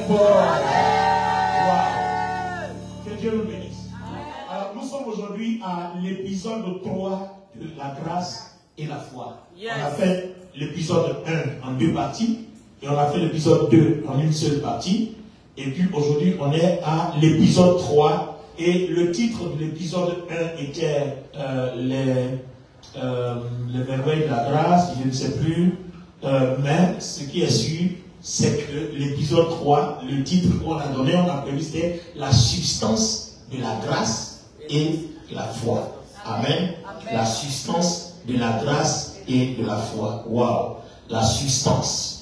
fort. Wow. Que Dieu nous bénisse. Alors, nous sommes aujourd'hui à l'épisode 3 de la grâce et la foi. Yes. On a fait l'épisode 1 en 2 parties et on a fait l'épisode 2 en une seule partie. Et puis aujourd'hui, on est à l'épisode 3 et le titre de l'épisode 1 était les merveilles de la grâce, je ne sais plus. Mais ce qui est sûr, c'est que l'épisode 3, le titre qu'on a donné, on a prévu, c'était la substance de la grâce et la foi. Amen. La substance de la grâce et de la foi. Waouh. La substance.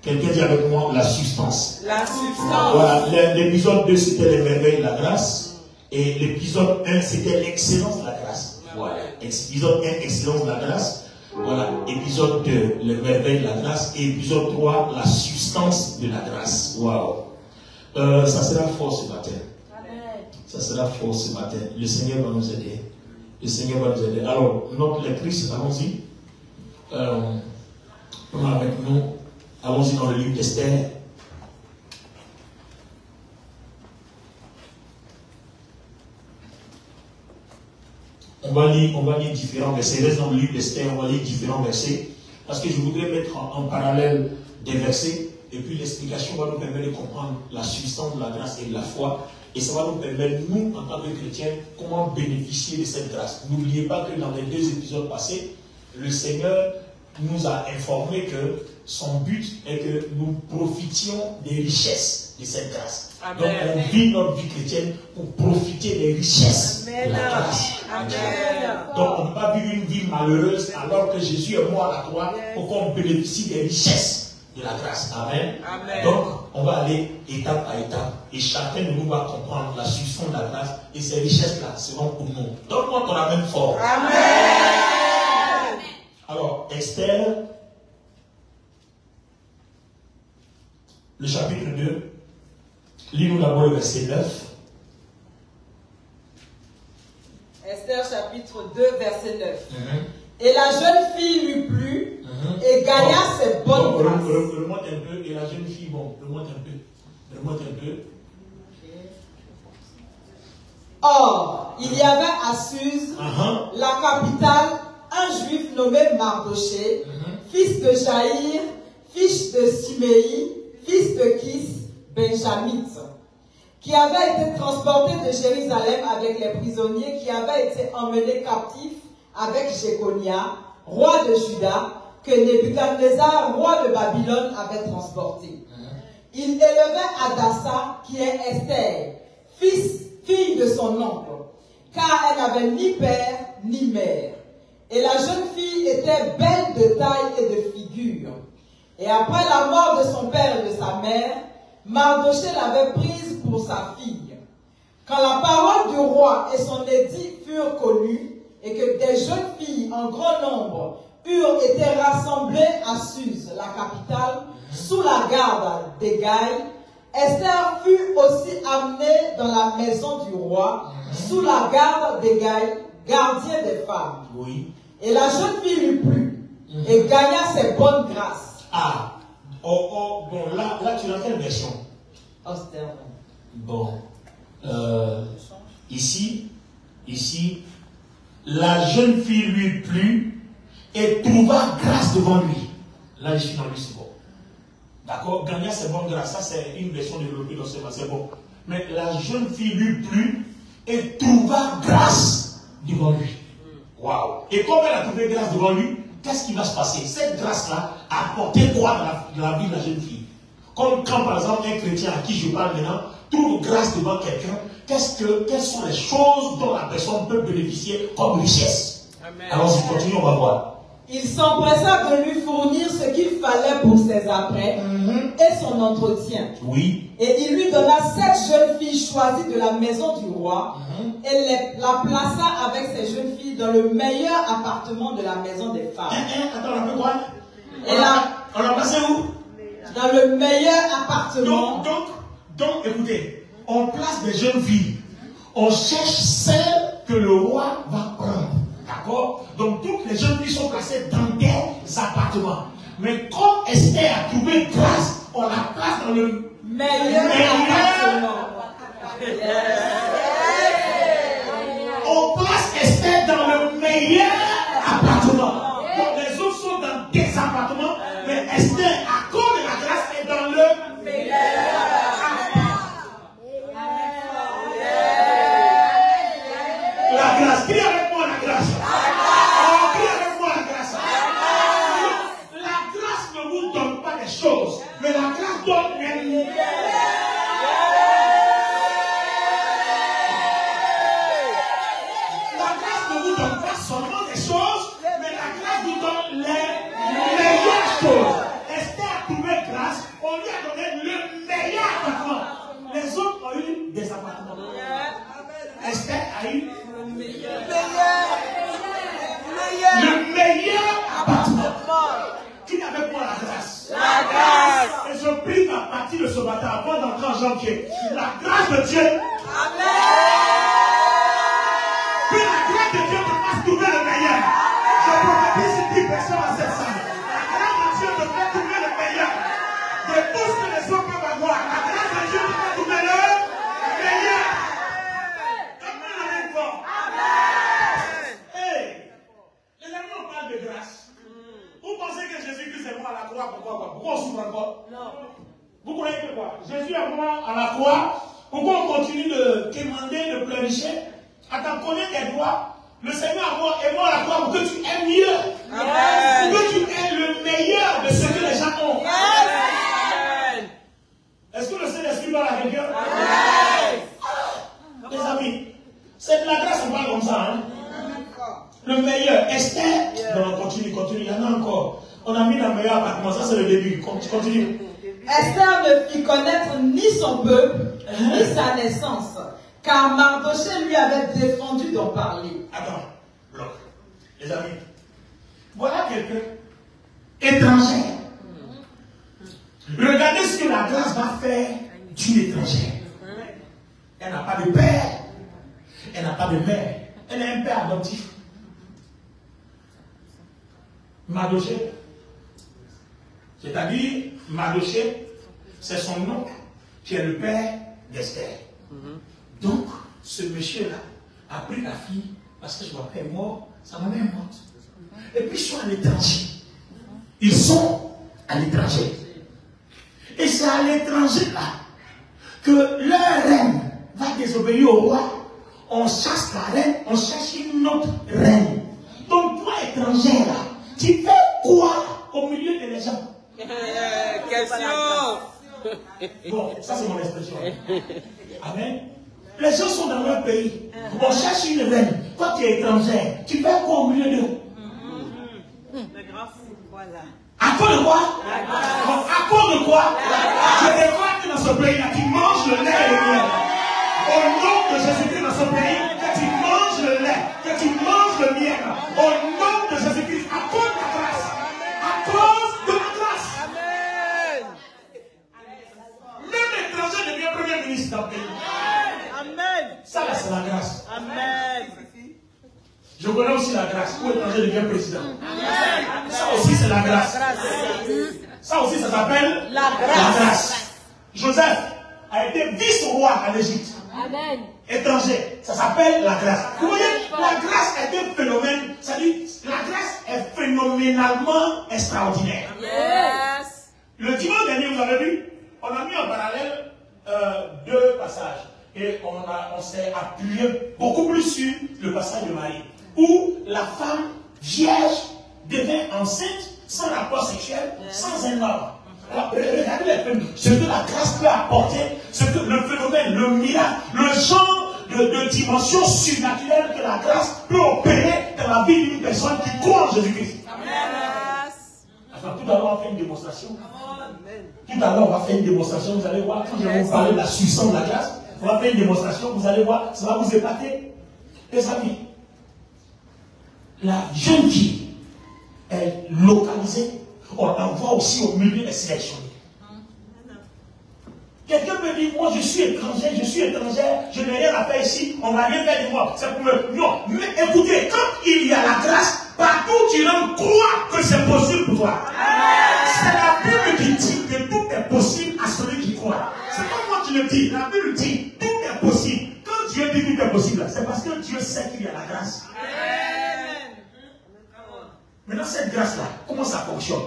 Quelqu'un dit avec moi la substance. La substance. Voilà. L'épisode 2, c'était les merveilles de la grâce. Et l'épisode 1, c'était l'excellence de la grâce. Voilà. Épisode 1, excellence de la grâce. Voilà. Épisode 2, les merveilles de la grâce. Et épisode 3, la substance de la grâce. Waouh. Ça sera fort ce matin. Ça sera fort ce matin. Le Seigneur va nous aider. Le Seigneur va nous aider. Alors, notre lectrice, allons-y. Prenons avec nous. Allons-y dans le livre d'Esther. On va lire différents versets. Reste dans le livre d'Esther, on va lire différents versets. Parce que je voudrais mettre en parallèle des versets. Et puis l'explication va nous permettre de comprendre la substance de la grâce et de la foi. Et ça va nous permettre, nous, en tant que chrétiens, comment bénéficier de cette grâce. N'oubliez pas que dans les 2 épisodes passés, le Seigneur nous a informé que son but est que nous profitions des richesses de cette grâce. Amen. Donc on vit notre vie chrétienne pour profiter des richesses de la grâce. Amen. Donc on ne peut pas vivre une vie malheureuse alors que Jésus est mort à la croix pour qu'on bénéficie des richesses de la grâce. Amen. Amen. Donc on va aller étape à étape et chacun de nous va comprendre la substance de la grâce et ces richesses-là seront pour nous. Donne-moi ton amen fort. Amen. Alors, Esther, le chapitre 2, lis-nous d'abord le verset 9. Esther chapitre 2, verset 9. Et la jeune fille lui plut et gagna ses bonnes grâces. Remonte un peu, et la jeune fille, remonte un peu. Or, il y avait à Suse, la capitale, un juif nommé Mardoché, fils de Jaïr, fils de Siméi, fils de Kis, benjamite, qui avait été transporté de Jérusalem avec les prisonniers qui avaient été emmenés captifs avec Jéconia, roi de Juda, que Nebuchadnezzar, roi de Babylone, avait transporté. Il élevait Hadassa, qui est Esther, fille de son oncle, car elle n'avait ni père ni mère. Et la jeune fille était belle de taille et de figure. Et après la mort de son père et de sa mère, Mardoché l'avait prise pour sa fille. Quand la parole du roi et son édit furent connus, et que des jeunes filles en grand nombre eurent été rassemblées à Suse, la capitale, sous la garde d'Hégaï, Esther fut aussi amenée dans la maison du roi, sous la garde d'Hégaï, gardien des femmes. Oui. Et la jeune fille lui plut et gagna ses bonnes grâces. Ah, bon, là tu as quelle version? Austère. Bon, ici, la jeune fille lui plut et trouva grâce devant lui. Là, je suis dans lui, c'est bon. D'accord, gagna ses bonnes grâces, ça c'est une version développée dans ce verset, c'est bon. Mais la jeune fille lui plut et trouva grâce devant lui. Waouh! Et comme elle a trouvé grâce devant lui, qu'est-ce qui va se passer? Cette grâce-là a apporté quoi dans la vie de la jeune fille? Comme quand par exemple un chrétien à qui je parle maintenant trouve grâce devant quelqu'un, quelles sont les choses dont la personne peut bénéficier comme richesse? Alors si continuons, on va voir. Il s'empressa de lui fournir ce qu'il fallait pour ses apprêts et son entretien. Oui. Et il lui donna 7 jeunes filles choisies de la maison du roi et la plaça avec ces jeunes filles dans le meilleur appartement de la maison des femmes. Attends, on a fait quoi? On a passé où? Dans le meilleur appartement. Donc, écoutez, on place des jeunes filles. On cherche celles que le roi va prendre. D'accord? Donc, toutes les jeunes filles sont placées dans des appartements. Mais comme Esther a trouvé grâce, on la place dans le meilleur appartement. On place Esther dans le meilleur appartement. Donc les autres sont dans des appartements, mais Esther, à cause de la grâce, est dans le meilleur appartement. La grâce, qui est avec moi la grâce? Oh, qui est avec moi la grâce? La grâce ne vous donne pas des choses, mais la grâce donne un meilleur. Seulement des choses, mais la grâce nous donne les meilleures choses. Esther a trouvé grâce, on lui a donné le meilleur appartement. Les autres ont eu des appartements. Esther a eu le meilleur appartement. Qui n'avait pas la grâce? La grâce. Et je prie qu'à partir de ce matin, avant d'entrer en janvier, la grâce de Dieu. Amen. Que la grâce de Dieu te fasse trouver le meilleur. Je prophétise sur 10 personnes à cette salle. La grâce de Dieu te fait trouver le meilleur. De tout ce que les autres peuvent avoir. La grâce de Dieu te fait trouver le meilleur. Comment on est fort? Amen. Hey, les amis, on parle de grâce. Vous pensez que Jésus-Christ est mort à la croix? Pourquoi on souffre encore? Non. Vous croyez que quoi? Jésus est mort à la croix. Pourquoi on continue de quémander, de pleurnicher? Attends, connais tes droits. Le Seigneur est mort à la croix pour que tu aies mieux. Amen. Pour que tu aies le meilleur de ce que les gens ont. Amen. Est-ce que le Saint-Esprit parle à quelqu'un? Les amis, c'est de la grâce, on parle comme ça. Hein? Le meilleur. Esther. Non, continue. Il y en a encore. On a mis le meilleur appartement. Ça, c'est le début. Continue. Esther ne fit connaître ni son peuple, ni sa naissance. Car Mardochée lui avait défendu d'en parler. Attends, bloc. Les amis, voilà quelqu'un étranger. Regardez ce que la grâce va faire d'une étrangère. Elle n'a pas de père, elle n'a pas de mère, elle a un père adoptif. Mardochée, c'est-à-dire Mardochée, c'est son oncle qui est le père d'Esther. Donc, ce monsieur-là a pris la fille parce que je vois qu'elle est morte, sa maman est morte. Et puis, ils sont à l'étranger. Ils sont à l'étranger. Et c'est à l'étranger là que leur reine va désobéir au roi. On chasse la reine, on cherche une autre reine. Donc, toi, étranger là, tu fais quoi au milieu des gens? Question. Bon, ça c'est mon expression. Amen. Les gens sont dans leur pays. On cherche une reine. Toi, tu es étranger. Tu fais quoi au milieu d'eux? La grâce, voilà. À cause de quoi? À cause de quoi? Je déclare que dans ce pays-là, tu manges le lait et le miel. Au nom de Jésus-Christ dans ce pays, que tu manges le lait, que tu manges le miel. Au nom de Jésus-Christ, à cause de la grâce. À cause de la grâce. Amen. Même l'étranger devient premier ministre dans le pays. Amen. Ça, là, c'est la grâce. Amen. Je connais aussi la grâce. Où l'étranger devient président. Ça aussi, c'est la grâce. Ça aussi, ça s'appelle la grâce. Joseph a été vice-roi en Égypte. Amen. Étranger. Ça s'appelle la grâce. Vous voyez, la grâce est un phénomène. C'est-à-dire, la grâce est phénoménalement extraordinaire. Yes. Le dimanche dernier, vous avez vu, on a mis en parallèle deux passages. Et on s'est appuyé beaucoup plus sur le passage de Marie, où la femme vierge devient enceinte sans rapport sexuel, sans un homme. Alors, regardez les films, ce que la grâce peut apporter, ce que le phénomène, le miracle, le genre de dimension surnaturelle que la grâce peut opérer dans la vie d'une personne qui croit en Jésus-Christ. Enfin, tout à l'heure, on va faire une démonstration. Tout à l'heure, on va faire une démonstration. Vous allez voir, quand je vais vous parler de la puissance de la grâce, on va faire une démonstration. Vous allez voir, ça va vous épater. Les amis, la jeune fille est localisée. On l'envoie aussi au milieu des sélectionnés. Quelqu'un me dit, moi je suis étranger, je n'ai rien à faire ici, on ne va rien faire de moi. C'est pour me... Non, mais écoutez, quand il y a la grâce, partout tu rentres, crois que c'est possible pour toi. C'est la Bible qui dit que tout est possible à celui qui croit. le dis, la Bible dit, tout est possible. Quand Dieu dit tout est possible, c'est parce que Dieu sait qu'il y a la grâce. Amen. Maintenant, cette grâce-là, comment ça fonctionne?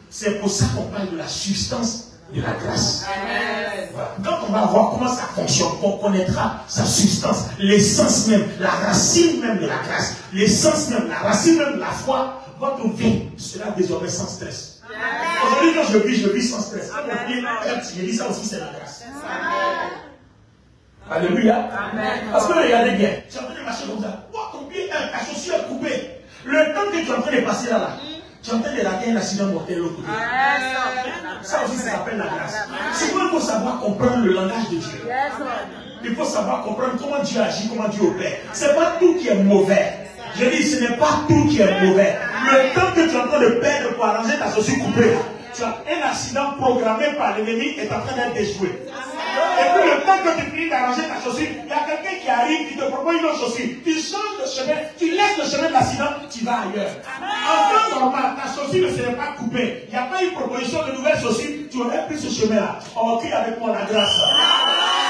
C'est pour ça qu'on parle de la substance de la grâce. Amen. Voilà. Quand on va voir comment ça fonctionne, on connaîtra sa substance, l'essence même, la racine même de la grâce, l'essence même, la racine même de la foi. Votre vie sera désormais sans stress. Aujourd'hui, quand je vis sans stress. Quand mon pied hurt, je dis ça aussi, c'est la grâce. Amen. Alléluia. Amen. Parce que regardez bien, tu es en train de marcher comme ça. Oh, ton pied hurt, ta chaussure est coupée. Le temps que tu es en train de passer là, tu es en train de rater un accident mortel de l'autre côté. Ça aussi, ça s'appelle la grâce. Souvent, il faut savoir comprendre le langage de Dieu. Il faut savoir comprendre comment Dieu agit, comment Dieu opère. Ce n'est pas tout qui est mauvais. Je dis, ce n'est pas tout qui est mauvais. Le temps que tu es en train de perdre pour arranger ta chaussure coupée, tu as un accident programmé par l'ennemi et est en train d'être déjoué. Et puis le temps que tu finis d'arranger ta chaussure, il y a quelqu'un qui arrive, qui te propose une autre chaussure. Tu changes de chemin, tu laisses le chemin de l'accident, tu vas ailleurs. En temps normal, ta chaussure ne serait pas coupée. Il n'y a pas une proposition de nouvelle chaussure, tu aurais pris ce chemin-là. On crie avec moi la grâce.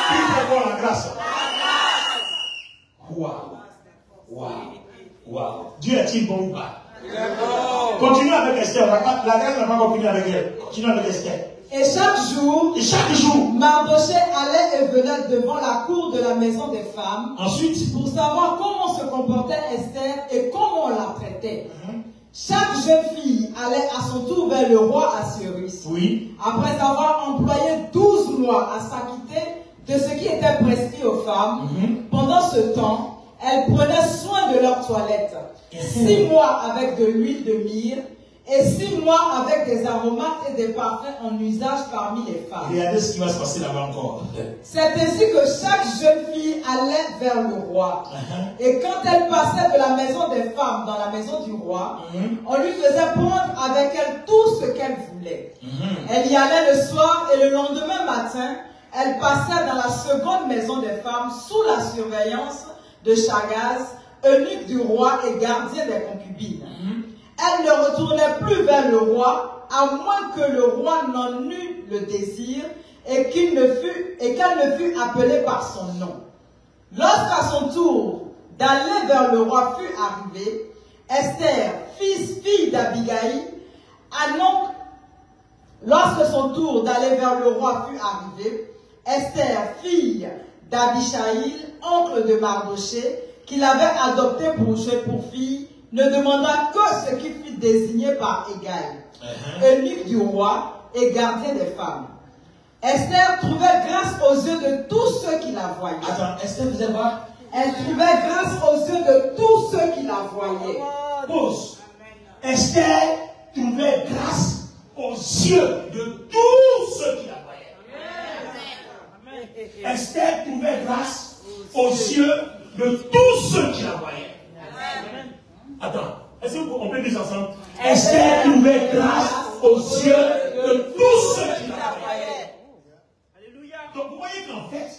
Crie avec moi la grâce. Waouh. Waouh. Waouh. Dieu est-il bon ou pas? Continue avec Esther. La grâce n'a pas continué avec elle. Continue avec Esther. Et chaque jour, Mardoché allait et venait devant la cour de la maison des femmes. Ensuite, pour savoir comment se comportait Esther et comment on la traitait. Chaque jeune fille allait à son tour vers le roi Assuérus. Oui. Après avoir employé 12 mois à s'acquitter de ce qui était prescrit aux femmes, pendant ce temps, elles prenaient soin de leur toilette. 6 mois avec de l'huile de myrrhe et 6 mois avec des aromates et des parfums en usage parmi les femmes. Regardez ce qui va se passer là-bas encore. C'est ainsi que chaque jeune fille allait vers le roi. Et quand elle passait de la maison des femmes dans la maison du roi, on lui faisait prendre avec elle tout ce qu'elle voulait. Elle y allait le soir et le lendemain matin, elle passait dans la seconde maison des femmes sous la surveillance de Chagaz, eunuque du roi et gardien des concubines. Elle ne retournait plus vers le roi, à moins que le roi n'en eût le désir et qu'elle ne fût appelée par son nom. Lorsqu'à son tour d'aller vers le roi fut arrivé, Esther, fille d'Abigaïl, lorsque son tour d'aller vers le roi fut arrivé, Esther, fille d'Abishaïl, oncle de Mardoché, qui l'avait adopté pour fille, ne demanda que ce qui fut désigné par Hégai, eunuque du roi et gardien des femmes. Esther trouvait grâce aux yeux de tous ceux qui la voyaient. Attends, Esther faisait quoi? Elle trouvait grâce aux yeux de tous ceux qui la voyaient. Pause. Esther trouvait grâce aux yeux de tous ceux qui la voyaient. Esther trouvait grâce aux yeux de tous ceux qui la voyaient. Attends, est-ce qu'on peut dire ensemble? Esther trouvait grâce aux yeux de tous ceux qui la voyaient. Alléluia. Donc vous voyez qu'en fait,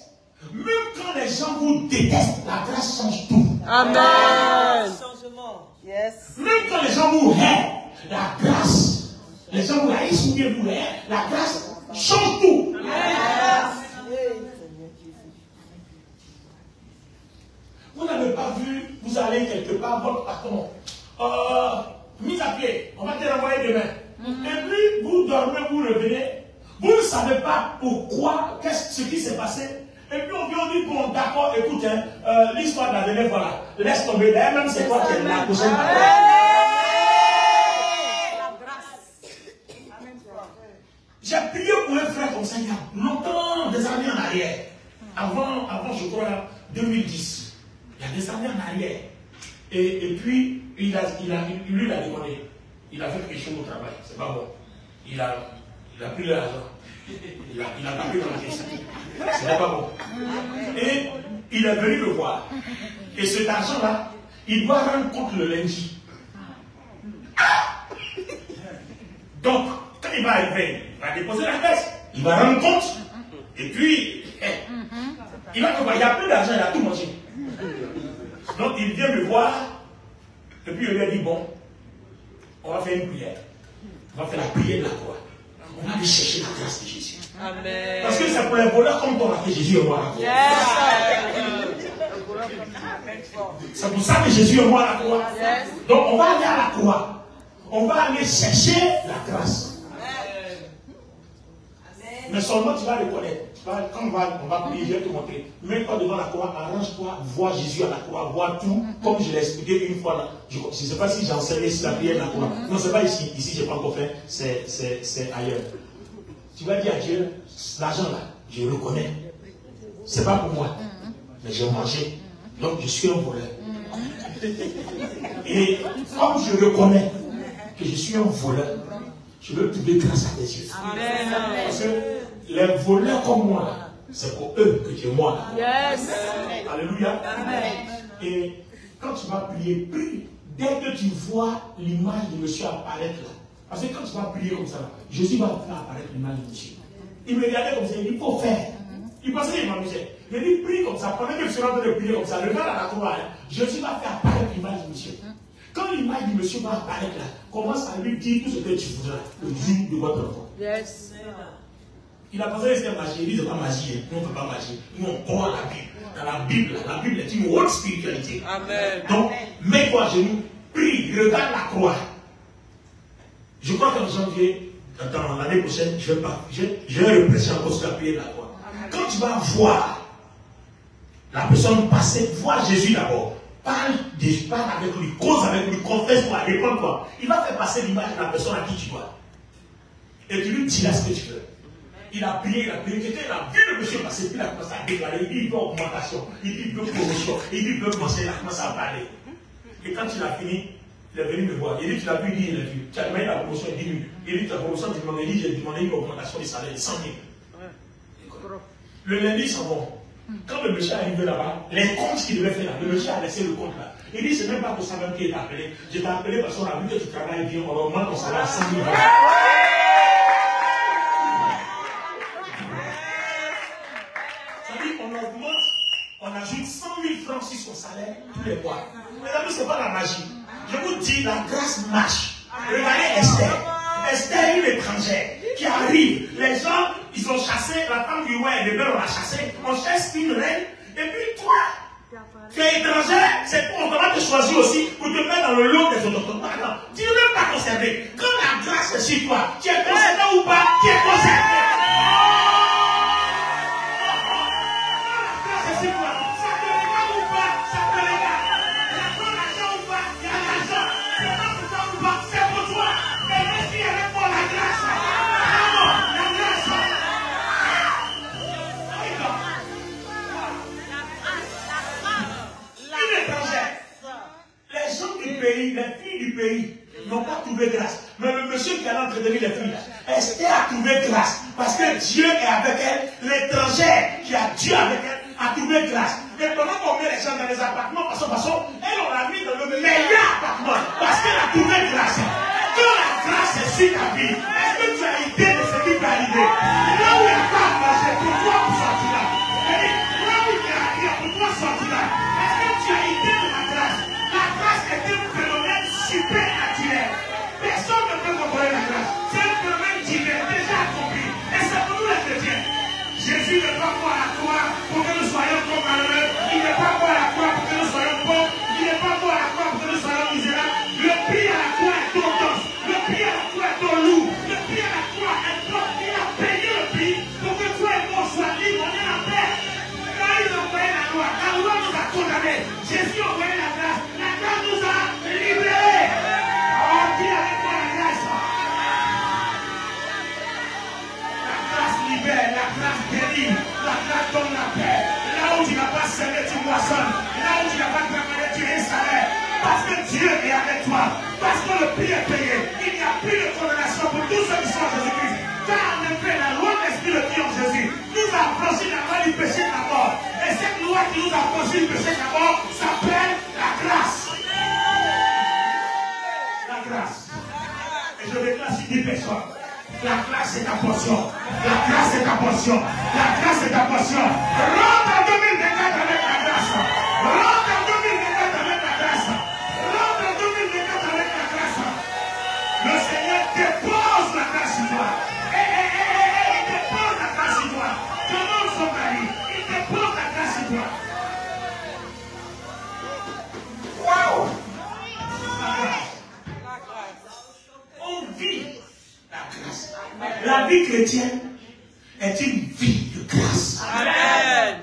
même quand les gens vous détestent, la grâce change tout. Amen. Même quand les gens vous haïssent, la grâce, les gens vous haïssent ou bien vous haïssent, la grâce change tout. Vous n'avez pas vu, vous allez quelque part, votre patron, mis à pied, on va te renvoyer demain. Et puis, vous dormez, vous revenez, vous ne savez pas pourquoi, ce qui s'est passé. Et puis, on vient, on dit, bon, d'accord, écoute, l'histoire de la dernière fois là, laisse tomber, d'ailleurs, même c'est toi qui es la prochaine fois. J'ai prié pour un frère comme ça, il y a longtemps, des années en arrière, avant je crois, 2010. Il y a des années en arrière. Et puis, lui, il a demandé. Il a fait quelque chose au travail. C'est pas bon. Il a pris l'argent. Il a tapé dans la caisse. Ce n'est pas bon. Et il est venu le voir. Et cet argent-là, il doit rendre compte le lundi. Donc, quand il va arriver, il va déposer la caisse. Il va rendre compte. Et puis, il va voir, il n'y a plus d'argent, il a tout mangé. Donc il vient me voir, et puis il lui a dit, bon, on va faire une prière. On va faire la prière de la croix. On va aller chercher la grâce de Jésus. Amen. Parce que c'est pour les voleurs comme toi que Jésus est mort à la croix. C'est pour ça que Jésus est mort à la croix. Donc on va aller à la croix. On va aller chercher la grâce. Mais seulement tu vas reconnaître. Quand on va prier, je vais te montrer. Mets-toi devant la croix, arrange-toi, vois Jésus à la croix, vois tout, comme je l'ai expliqué une fois là. Je ne sais pas si j'enseignais ici la prière de la croix. Non, ce n'est pas ici. Ici, je n'ai pas encore fait. C'est ailleurs. Tu vas dire à Dieu, l'argent là, je le reconnais. Ce n'est pas pour moi. Mais j'ai mangé. Donc je suis un voleur. Et comme je reconnais que je suis un voleur, je veux trouver grâce à tes yeux. Parce que les voleurs comme moi, c'est pour eux que tu es moi. Yes. Alléluia. Et quand tu vas prier, prie. Dès que tu vois l'image de monsieur apparaître là. Parce que quand tu vas prier comme ça, Jésus va faire apparaître l'image de monsieur. Il me regardait comme ça, il dit, il faut faire. Il pensait qu'il m'amusait. Il dit, prie comme ça. Pendant que je suis en train de prier comme ça, le gars à la croix, Jésus va faire apparaître l'image de monsieur. Quand l'image du monsieur va apparaître là, commence à lui dire tout ce que tu voudras le jour de votre enfant. Yes. Il a pensé que c'était magie. Il dit, c'est pas magie. Nous, on ne peut pas magie. Nous, on croit la Bible. Dans la Bible est une haute spiritualité. Amen. Donc, mets-toi à genoux, prie, regarde la croix. Je crois qu'en janvier, dans l'année prochaine, je vais représenter encore sur la prière de la croix. Quand tu vas voir la personne passer, voir Jésus d'abord. Parle avec lui, cause avec lui, confesse-toi, réponds-toi. Il va faire passer l'image de la personne à qui tu dois. Et tu lui dis là ce que tu veux. Il a prié, quelqu'un a vu le monsieur passer, puis il a commencé à déclarer, il dit il veut augmentation, il dit il veut promotion, il dit il veut commencer, il a commencé à parler. Et quand il a fini, il est venu me voir. Il dit tu l'as vu, il a vu. Tu as demandé la promotion, il dit oui. Il dit ta promotion, tu demandes, il dit j'ai demandé une augmentation de salaire de 100 000. Le lundi, ils s'en vont. Quand le monsieur est arrivé là-bas, les comptes qu'il devait faire là, le monsieur a laissé le compte là. Il dit, c'est même pas pour ça même qu'il est appelé. Je t'ai appelé parce qu'on a vu que tu travailles bien, on augmente ton salaire à 100 000 €. C'est-à-dire qu'on augmente, on ajoute 100 000 francs sur son salaire tous les mois. Mais là, ce n'est pas la magie. Je vous dis, la grâce marche. Regardez Esther. Esther, une étrangère qui arrive. Les gens, ils ont chassé, la femme du roi et le père, on l'a chassé. On chasse une reine. Et puis toi, tu es étrangère, c'est pour on va te choisir aussi pour te mettre dans le lot des autochtones. Non, tu ne veux même pas conserver. Quand la grâce est sur toi, tu es concerné ou pas, tu es concerné. Les filles du pays n'ont pas trouvé grâce. Mais le monsieur qui a entretenir les filles, Esther a trouvé grâce. Parce que Dieu est avec elle. L'étrangère qui a Dieu avec elle a trouvé grâce. Et pendant qu'on met les gens dans les appartements, façon, elle, on l'a mis dans le meilleur appartement. Parce qu'elle a trouvé grâce. Quand la grâce est sur ta vie, est-ce que tu as idée de ce qui peut arriver? Là où il n'y a pas à manger, pourquoi vous sortir là? Là où il y a pourquoi sortir là? Est-ce que tu as idée de la grâce? La grâce est un phénomène supernaturel. Personne ne peut comprendre la grâce. C'est un phénomène divin, déjà accompli. Et c'est pour nous les chrétiens. Jésus n'est pas mort à la croix pour que nous soyons comme malheureux. Il n'est pas mort à la croix pour que nous soyons pauvres. Il n'est pas mort à la croix pour que nous soyons misérables. Le prix à la croix est ton dos. Le prix à la croix est ton loup. Le prix à la croix est ton. Il a payé le prix pour que toi et moi soyons libres. On est en paix. Quand il a envoyé la loi nous a condamnés. Jésus a envoyé la grâce. La grâce nous a libérés. Oh, dis avec moi la grâce. La grâce libère, la grâce guérit, la grâce donne la paix. Là où tu n'as pas servi maintenant. Waouh! On vit la grâce. La vie chrétienne est une vie de grâce. Amen.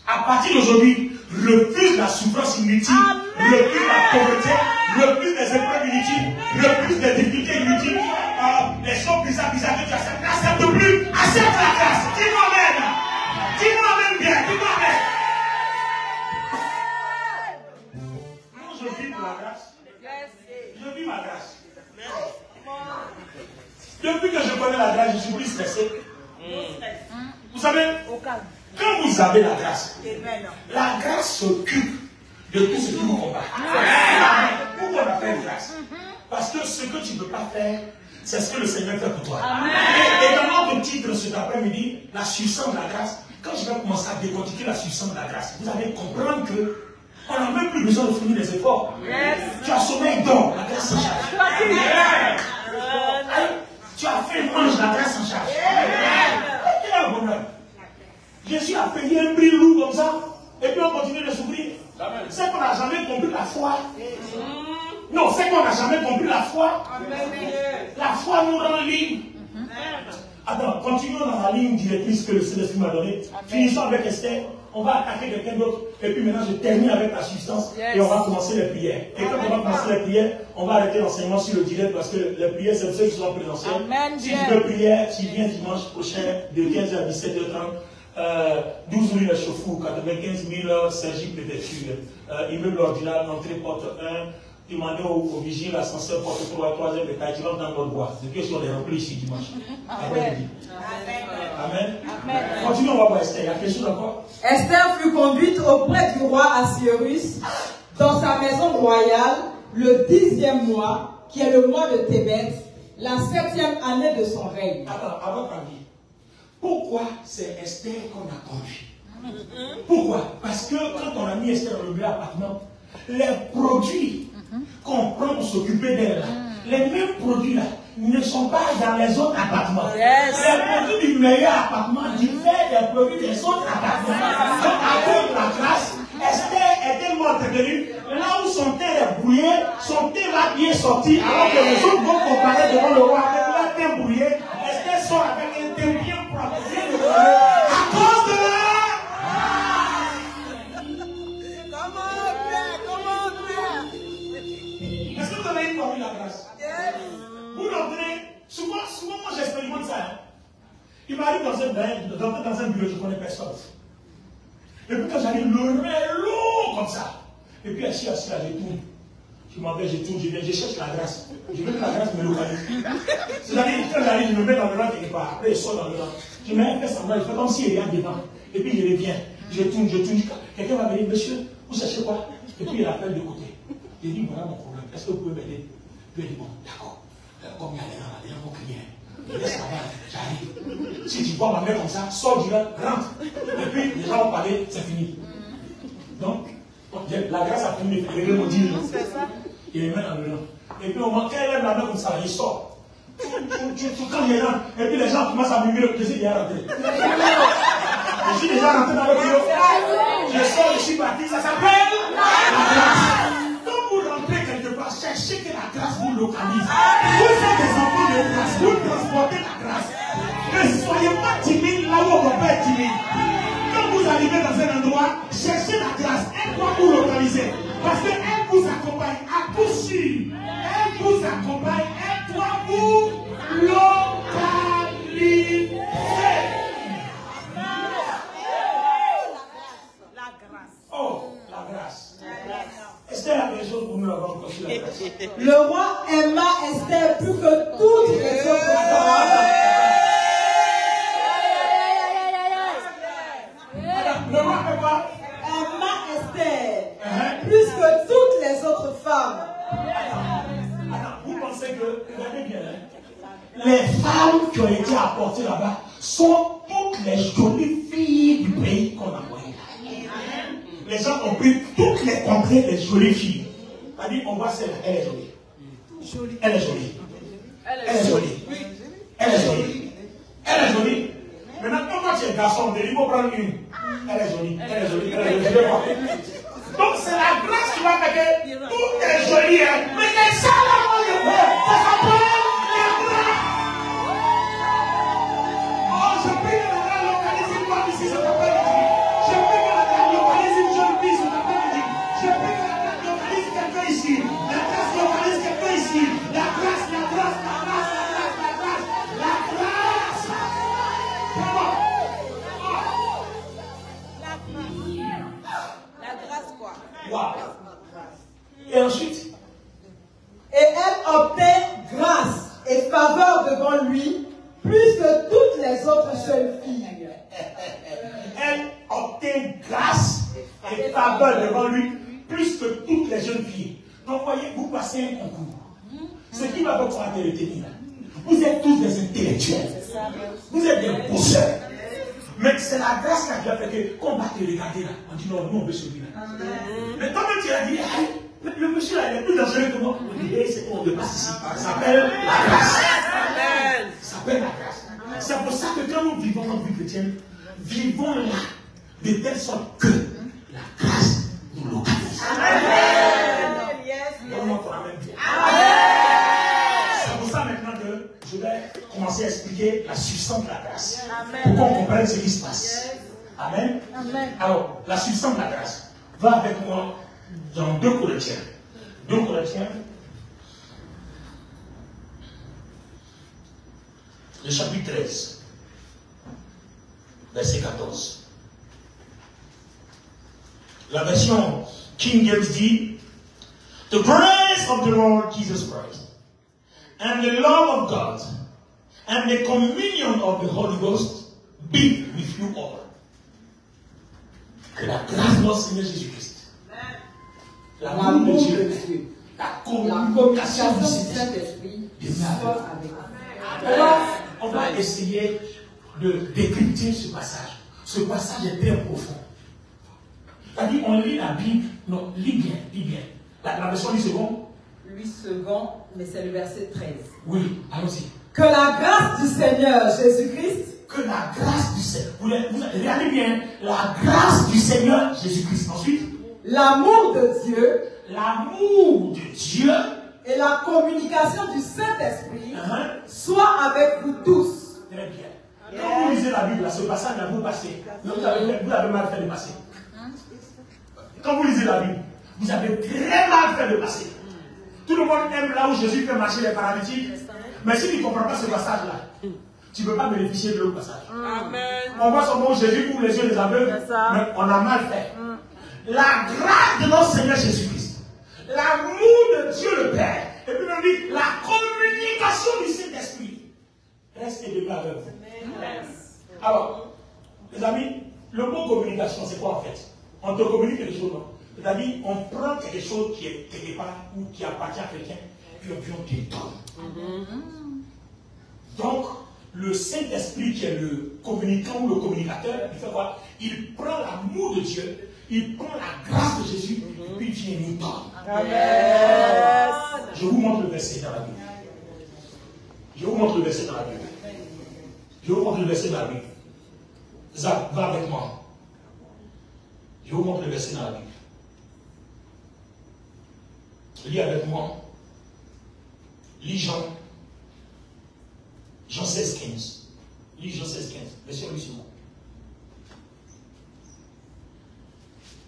À partir d'aujourd'hui, refuse la souffrance inutile, refuse la pauvreté, refuse les épreuves inutiles, refuse les difficultés inutiles, les choses bizarres que tu acceptes. N'accepte plus. Accepte la grâce. Dis-moi même. Dis-moi même bien. Dis-moi même. Moi, je vis pour la grâce. Je vis ma grâce. Depuis que je connais la grâce, je suis plus stressé. Vous savez, quand vous avez la grâce s'occupe de tout ce qui vous combat. Pourquoi on appelle grâce? Parce que ce que tu ne peux pas faire, c'est ce que le Seigneur fait pour toi. Et dans notre titre cet après-midi, la substance de la grâce, quand je vais commencer à décortiquer la substance de la grâce, vous allez comprendre que on n'a même plus besoin de fournir des efforts. Tu as sommeil d'or, la grâce s'en charge. Tu as fait mange, la grâce s'en charge. Quel bonheur! Jésus a payé un prix lourd comme ça, et puis on continue de souffrir. C'est qu'on n'a jamais compris la foi. Non, c'est qu'on n'a jamais compris la foi. La foi nous rend libre. Attends, continuons dans la ligne directrice que le Saint-Esprit m'a donnée. Finissons avec Esther. On va attaquer quelqu'un d'autre. Et puis maintenant, je termine avec la substance. Et on va commencer les prières. Et quand on va commencer les prières, on va arrêter l'enseignement sur le direct parce que les prières, c'est ceux qui sont en présentiel. Si tu veux prier, tu viens dimanche prochain de 15h à 17h30. 12 rue Le Chauffour, 95 000 Cergy-Préfecture. Immeuble ordinaire, entrée porte 1. Demandez au vigile, l'ascenseur porte 3, 3e étage, tu rentres dans notre bois. C'est que si on est rempli ici dimanche. Amen. Amen. Amen. Continuons, on va voir Esther. Il y a quelque chose encore? Esther fut conduite auprès du roi Assuérus dans sa maison royale le 10e mois, qui est le mois de Tébet, la 7e année de son règne. Attends, à votre avis, pourquoi c'est Esther qu'on a conduit? Pourquoi? Parce que quand on a mis Esther dans le vieux appartement, les produits qu'on prend pour s'occuper d'elle, les mêmes produits là, ne sont pas dans les autres appartements. Les produits du meilleur appartement diffèrent des produits des autres appartements. Donc, à cause de la grâce, Esther est tellement entretenue, là où son thé est brouillé, son thé va bien sortir, alors que les autres vont comparer devant le roi avec leur thé brouillé. Esther sort avec un thé bien propre, bien brouillé, à cause de la... Est-ce que vous avez eu la grâce? Vous l'entendez? Souvent, moi j'expérimente ça. Hein. Il m'arrive d'entrer dans un bureau, je ne connais personne. Et puis quand j'arrive, le nez long comme ça. Et puis assis là, je tourne. Je m'en vais, je tourne, je viens, je cherche la grâce. Je veux que la grâce me localise. C'est-à-dire que quand j'arrive, je me mets dans le rang quelque part. Après, je sors dans le rang. Je mets un peu semblant, je fais comme s'il y a devant. Et puis je reviens. Je tourne. Quelqu'un va me dire, monsieur, vous cherchez quoi? Et puis il appelle de côté. Je dis, voilà mon problème. Est-ce que vous pouvez m'aider? Puis il dit, bon, d'accord. Comme il y a les gens vont crier. Laisse la main, j'arrive. Si tu vois ma main comme ça, sors du rang, rentre. Et puis les gens vont parler, c'est fini. Donc, la grâce a fini de régler mon deal. Il les met dans le rang. Et puis au moment, quand il lève la main comme ça, il sort. Quand il rentre, et puis les gens commencent à murmurer, je suis déjà rentré. Je suis déjà rentré dans le bureau. Je sors, je suis parti, ça s'appelle la grâce. Quand vous rentrez quelque part, cherchez que la grâce vous localise. Vous êtes des enfants de grâce, vous transportez la grâce. Ne soyez pas timide là où on ne peut pas être timide. Quand vous arrivez dans un endroit, cherchez la grâce, elle doit vous localiser. Parce qu'elle vous accompagne à coup sûr. Elle vous accompagne, elle doit vous localiser. Oh, la grâce. Esther a quelque chose pour nous avant de continuer la grâce. Le roi aima Esther plus que toutes les autres femmes. Le roi aima Esther plus que toutes les autres femmes. Alors, vous pensez que, regardez bien, les femmes qui ont été apportées là-bas sont toutes les jolies filles du pays qu'on a envoyé. Les gens ont pris toutes les contrées des jolies filles. C'est-à-dire, on voit celle-là, elle est jolie. Elle est jolie. Elle est jolie. Elle est jolie. Elle est jolie. Maintenant, quand tu es garçon, on te dit, bon, prendre une. Elle est jolie, elle est jolie, elle est jolie. Je vais voir. Donc c'est la grâce qui va faire que tout est joli. Hein. Mais c'est ça là, moi je veux. Ça s'appelle la grâce. Oh, je prie que la localisme moi ici, ça s'appelle la grâce. Je prie que la localisme jeune fille, ça s'appelle la grâce. Je prie que la localise quelqu'un ici. La grâce localise quelqu'un ici. La grâce, la grâce, la grâce, la grâce, la grâce. La grâce. Comment? La grâce, quoi. Wow. Et ensuite, et elle obtint grâce et faveur devant lui plus que toutes les autres jeunes filles. Elle obtint grâce et faveur devant lui plus que toutes les jeunes filles. Donc, voyez, vous passez un concours. Ce qui va votre faire retenir. Vous êtes tous des intellectuels. Vous êtes des bosseurs. Mais c'est la grâce qui a fait que, qu'on va te regarder là. On dit non, nous on veut celui-là. Mais quand tu as dit, le monsieur là, il est plus dangereux que moi. On dit, c'est qu'on dépasse ici. Ça s'appelle la grâce. Ça s'appelle la grâce. C'est pour ça que quand nous vivons notre vie chrétienne, vivons là de telle sorte que la grâce nous localise. Donne-moi ton amen bien. C'est pour ça maintenant que je vais commencer à expliquer la substance de la grâce. Pour qu'on comprenne ce qui se passe. Amen. Alors, la substance de la grâce. Va avec moi dans 2 Corinthiens. 2 Corinthiens. Le chapitre 13. Verset 14. La version King James dit, the grace of the Lord Jesus Christ and the love of God and the communion of the Holy Ghost be with you all. Que la grâce de notre Seigneur Jésus-Christ, l'amour de Dieu, la communication du Saint-Esprit demeure avec nous. Alors, on va essayer de décrypter ce passage. Ce passage est très profond. C'est-à-dire, on lit la Bible. Non, lis bien, lis bien. La version 8 secondes. 8 secondes, mais c'est le verset 13. Oui, allons-y. Que la grâce du Seigneur Jésus-Christ, que la grâce du Seigneur, regardez bien, la grâce du Seigneur Jésus-Christ. Ensuite, l'amour de Dieu et la communication du Saint-Esprit soit avec vous tous. Très bien. Quand vous lisez la Bible, ce passage-là, vous passez. Vous avez mal fait de passer. Quand vous lisez la Bible, vous avez très mal fait de passer. Tout le monde aime là où Jésus fait marcher les paralytiques. Mais si tu ne comprends pas ce passage-là, tu ne peux pas bénéficier de l'autre passage. Amen. On voit seulement Jésus ouvre les yeux des aveugles, mais on a mal fait. La grâce de notre Seigneur Jésus-Christ, l'amour de Dieu le Père, et puis on dit la communication du Saint-Esprit reste et demeure avec vous. Alors, les amis, le mot communication, c'est quoi en fait? On te communique quelque chose, non? C'est-à-dire, on prend quelque chose qui est quelque part ou qui appartient à quelqu'un, puis on te donne. Donc, le Saint-Esprit qui est le communicant ou le communicateur, il fait quoi? Il prend l'amour de Dieu, il prend la grâce de Jésus, et puis il vient nous donner. Je vous montre le verset dans la Bible. Je vous montre le verset dans la Bible. Zach, va avec moi. Je vous montre le verset dans la Bible. Lis avec moi. Lis Jean 16, 15. Lis Jean 16, 15. Verset lui sur moi.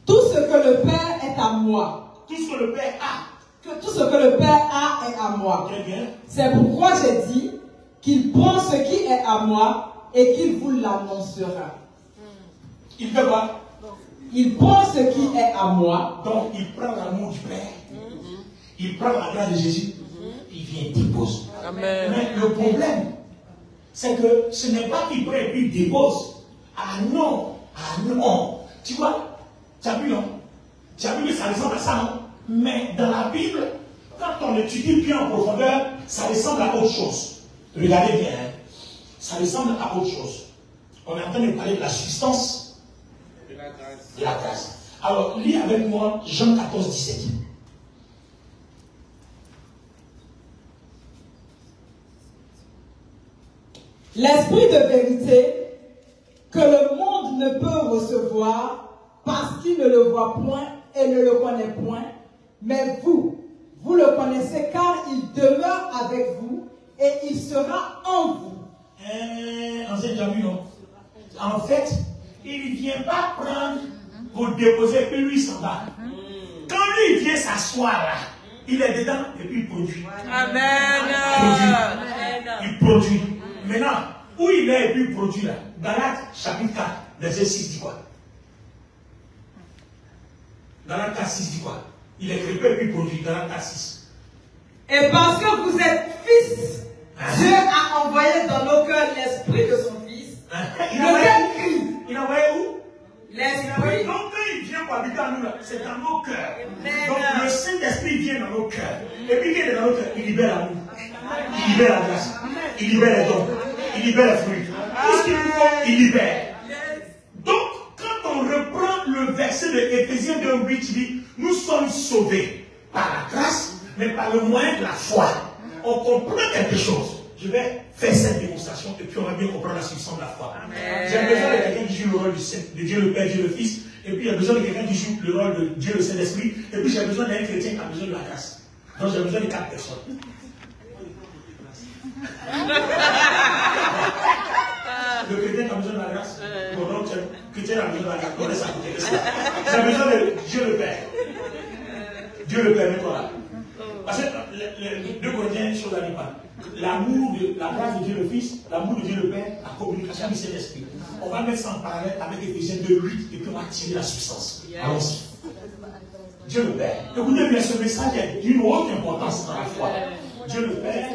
Tout ce que le Père est à moi. Tout ce que le Père a. Que tout ce que le Père a est à moi. Très bien. C'est pourquoi j'ai dit qu'il prend ce qui est à moi et qu'il vous l'annoncera. Il fait quoi? Il prend ce qui est à moi. Donc il prend l'amour du Père. Il prend la grâce de Jésus. Il vient et dépose. Amen. Mais le problème, c'est que ce n'est pas qu'il prend et puis il dépose. Ah non. Ah non. Tu vois, tu as vu, non? Tu as vu que ça ressemble à ça, non? Mais dans la Bible, quand on étudie bien en profondeur, ça ressemble à autre chose. Regardez bien, hein? Ça ressemble à autre chose. On est en train de parler de la substance de la grâce. Alors, lis avec moi Jean 14, 17. L'esprit de vérité que le monde ne peut recevoir parce qu'il ne le voit point et ne le connaît point. Mais vous le connaissez car il demeure avec vous et il sera en vous. Ancien déjà vu, non? En fait, il ne vient pas prendre pour déposer, puis lui s'en va. Quand lui vient s'asseoir là, il est dedans et puis il produit. Amen. Il produit. Maintenant, où il est et puis il produit là? Galates chapitre 4, verset 6 dit quoi? Galates 4, 6 dit quoi? Il est créé et puis il produit. Galates 4, 6. Et parce que vous êtes fils, Dieu a envoyé dans nos cœurs l'esprit de son fils. Il a envoyé où? L'esprit. Donc quand il vient pour habiter en nous, c'est dans nos cœurs. Donc le Saint-Esprit vient dans nos cœurs. Et puis il vient dans nos cœurs, il libère l'amour. Il libère la grâce. Il libère les dons. Il libère les fruits. Tout ce qu'il nous faut, il libère. Donc quand on reprend le verset de Éphésiens 2:8, il dit, nous sommes sauvés par la grâce, mais par le moyen de la foi. On comprend quelque chose. Je vais faire cette démonstration et puis on va bien comprendre la substance de la foi. J'ai besoin de quelqu'un qui joue le rôle de Dieu le Père, Dieu le Fils, et puis il y a besoin de quelqu'un qui joue le rôle de Dieu le Saint-Esprit, et puis j'ai besoin d'un chrétien qui a besoin de la grâce. Donc j'ai besoin de 4 personnes. Le chrétien a besoin de la grâce. Bon, donc le chrétien a besoin de la grâce. On laisse à côté. J'ai besoin de Dieu le Père. Dieu le Père, mets-toi là. Parce que les 2 Corinthiens, une chose à dire. L'amour de la grâce de Dieu le Fils, l'amour de Dieu le Père, la communication du Saint-Esprit. On va mettre ça en parallèle avec Éphésiens 2:8 et puis on va tirer la substance. Allons-y. Dieu le Père. Écoutez bien, ce message est d'une haute importance dans la foi. Dieu le Père,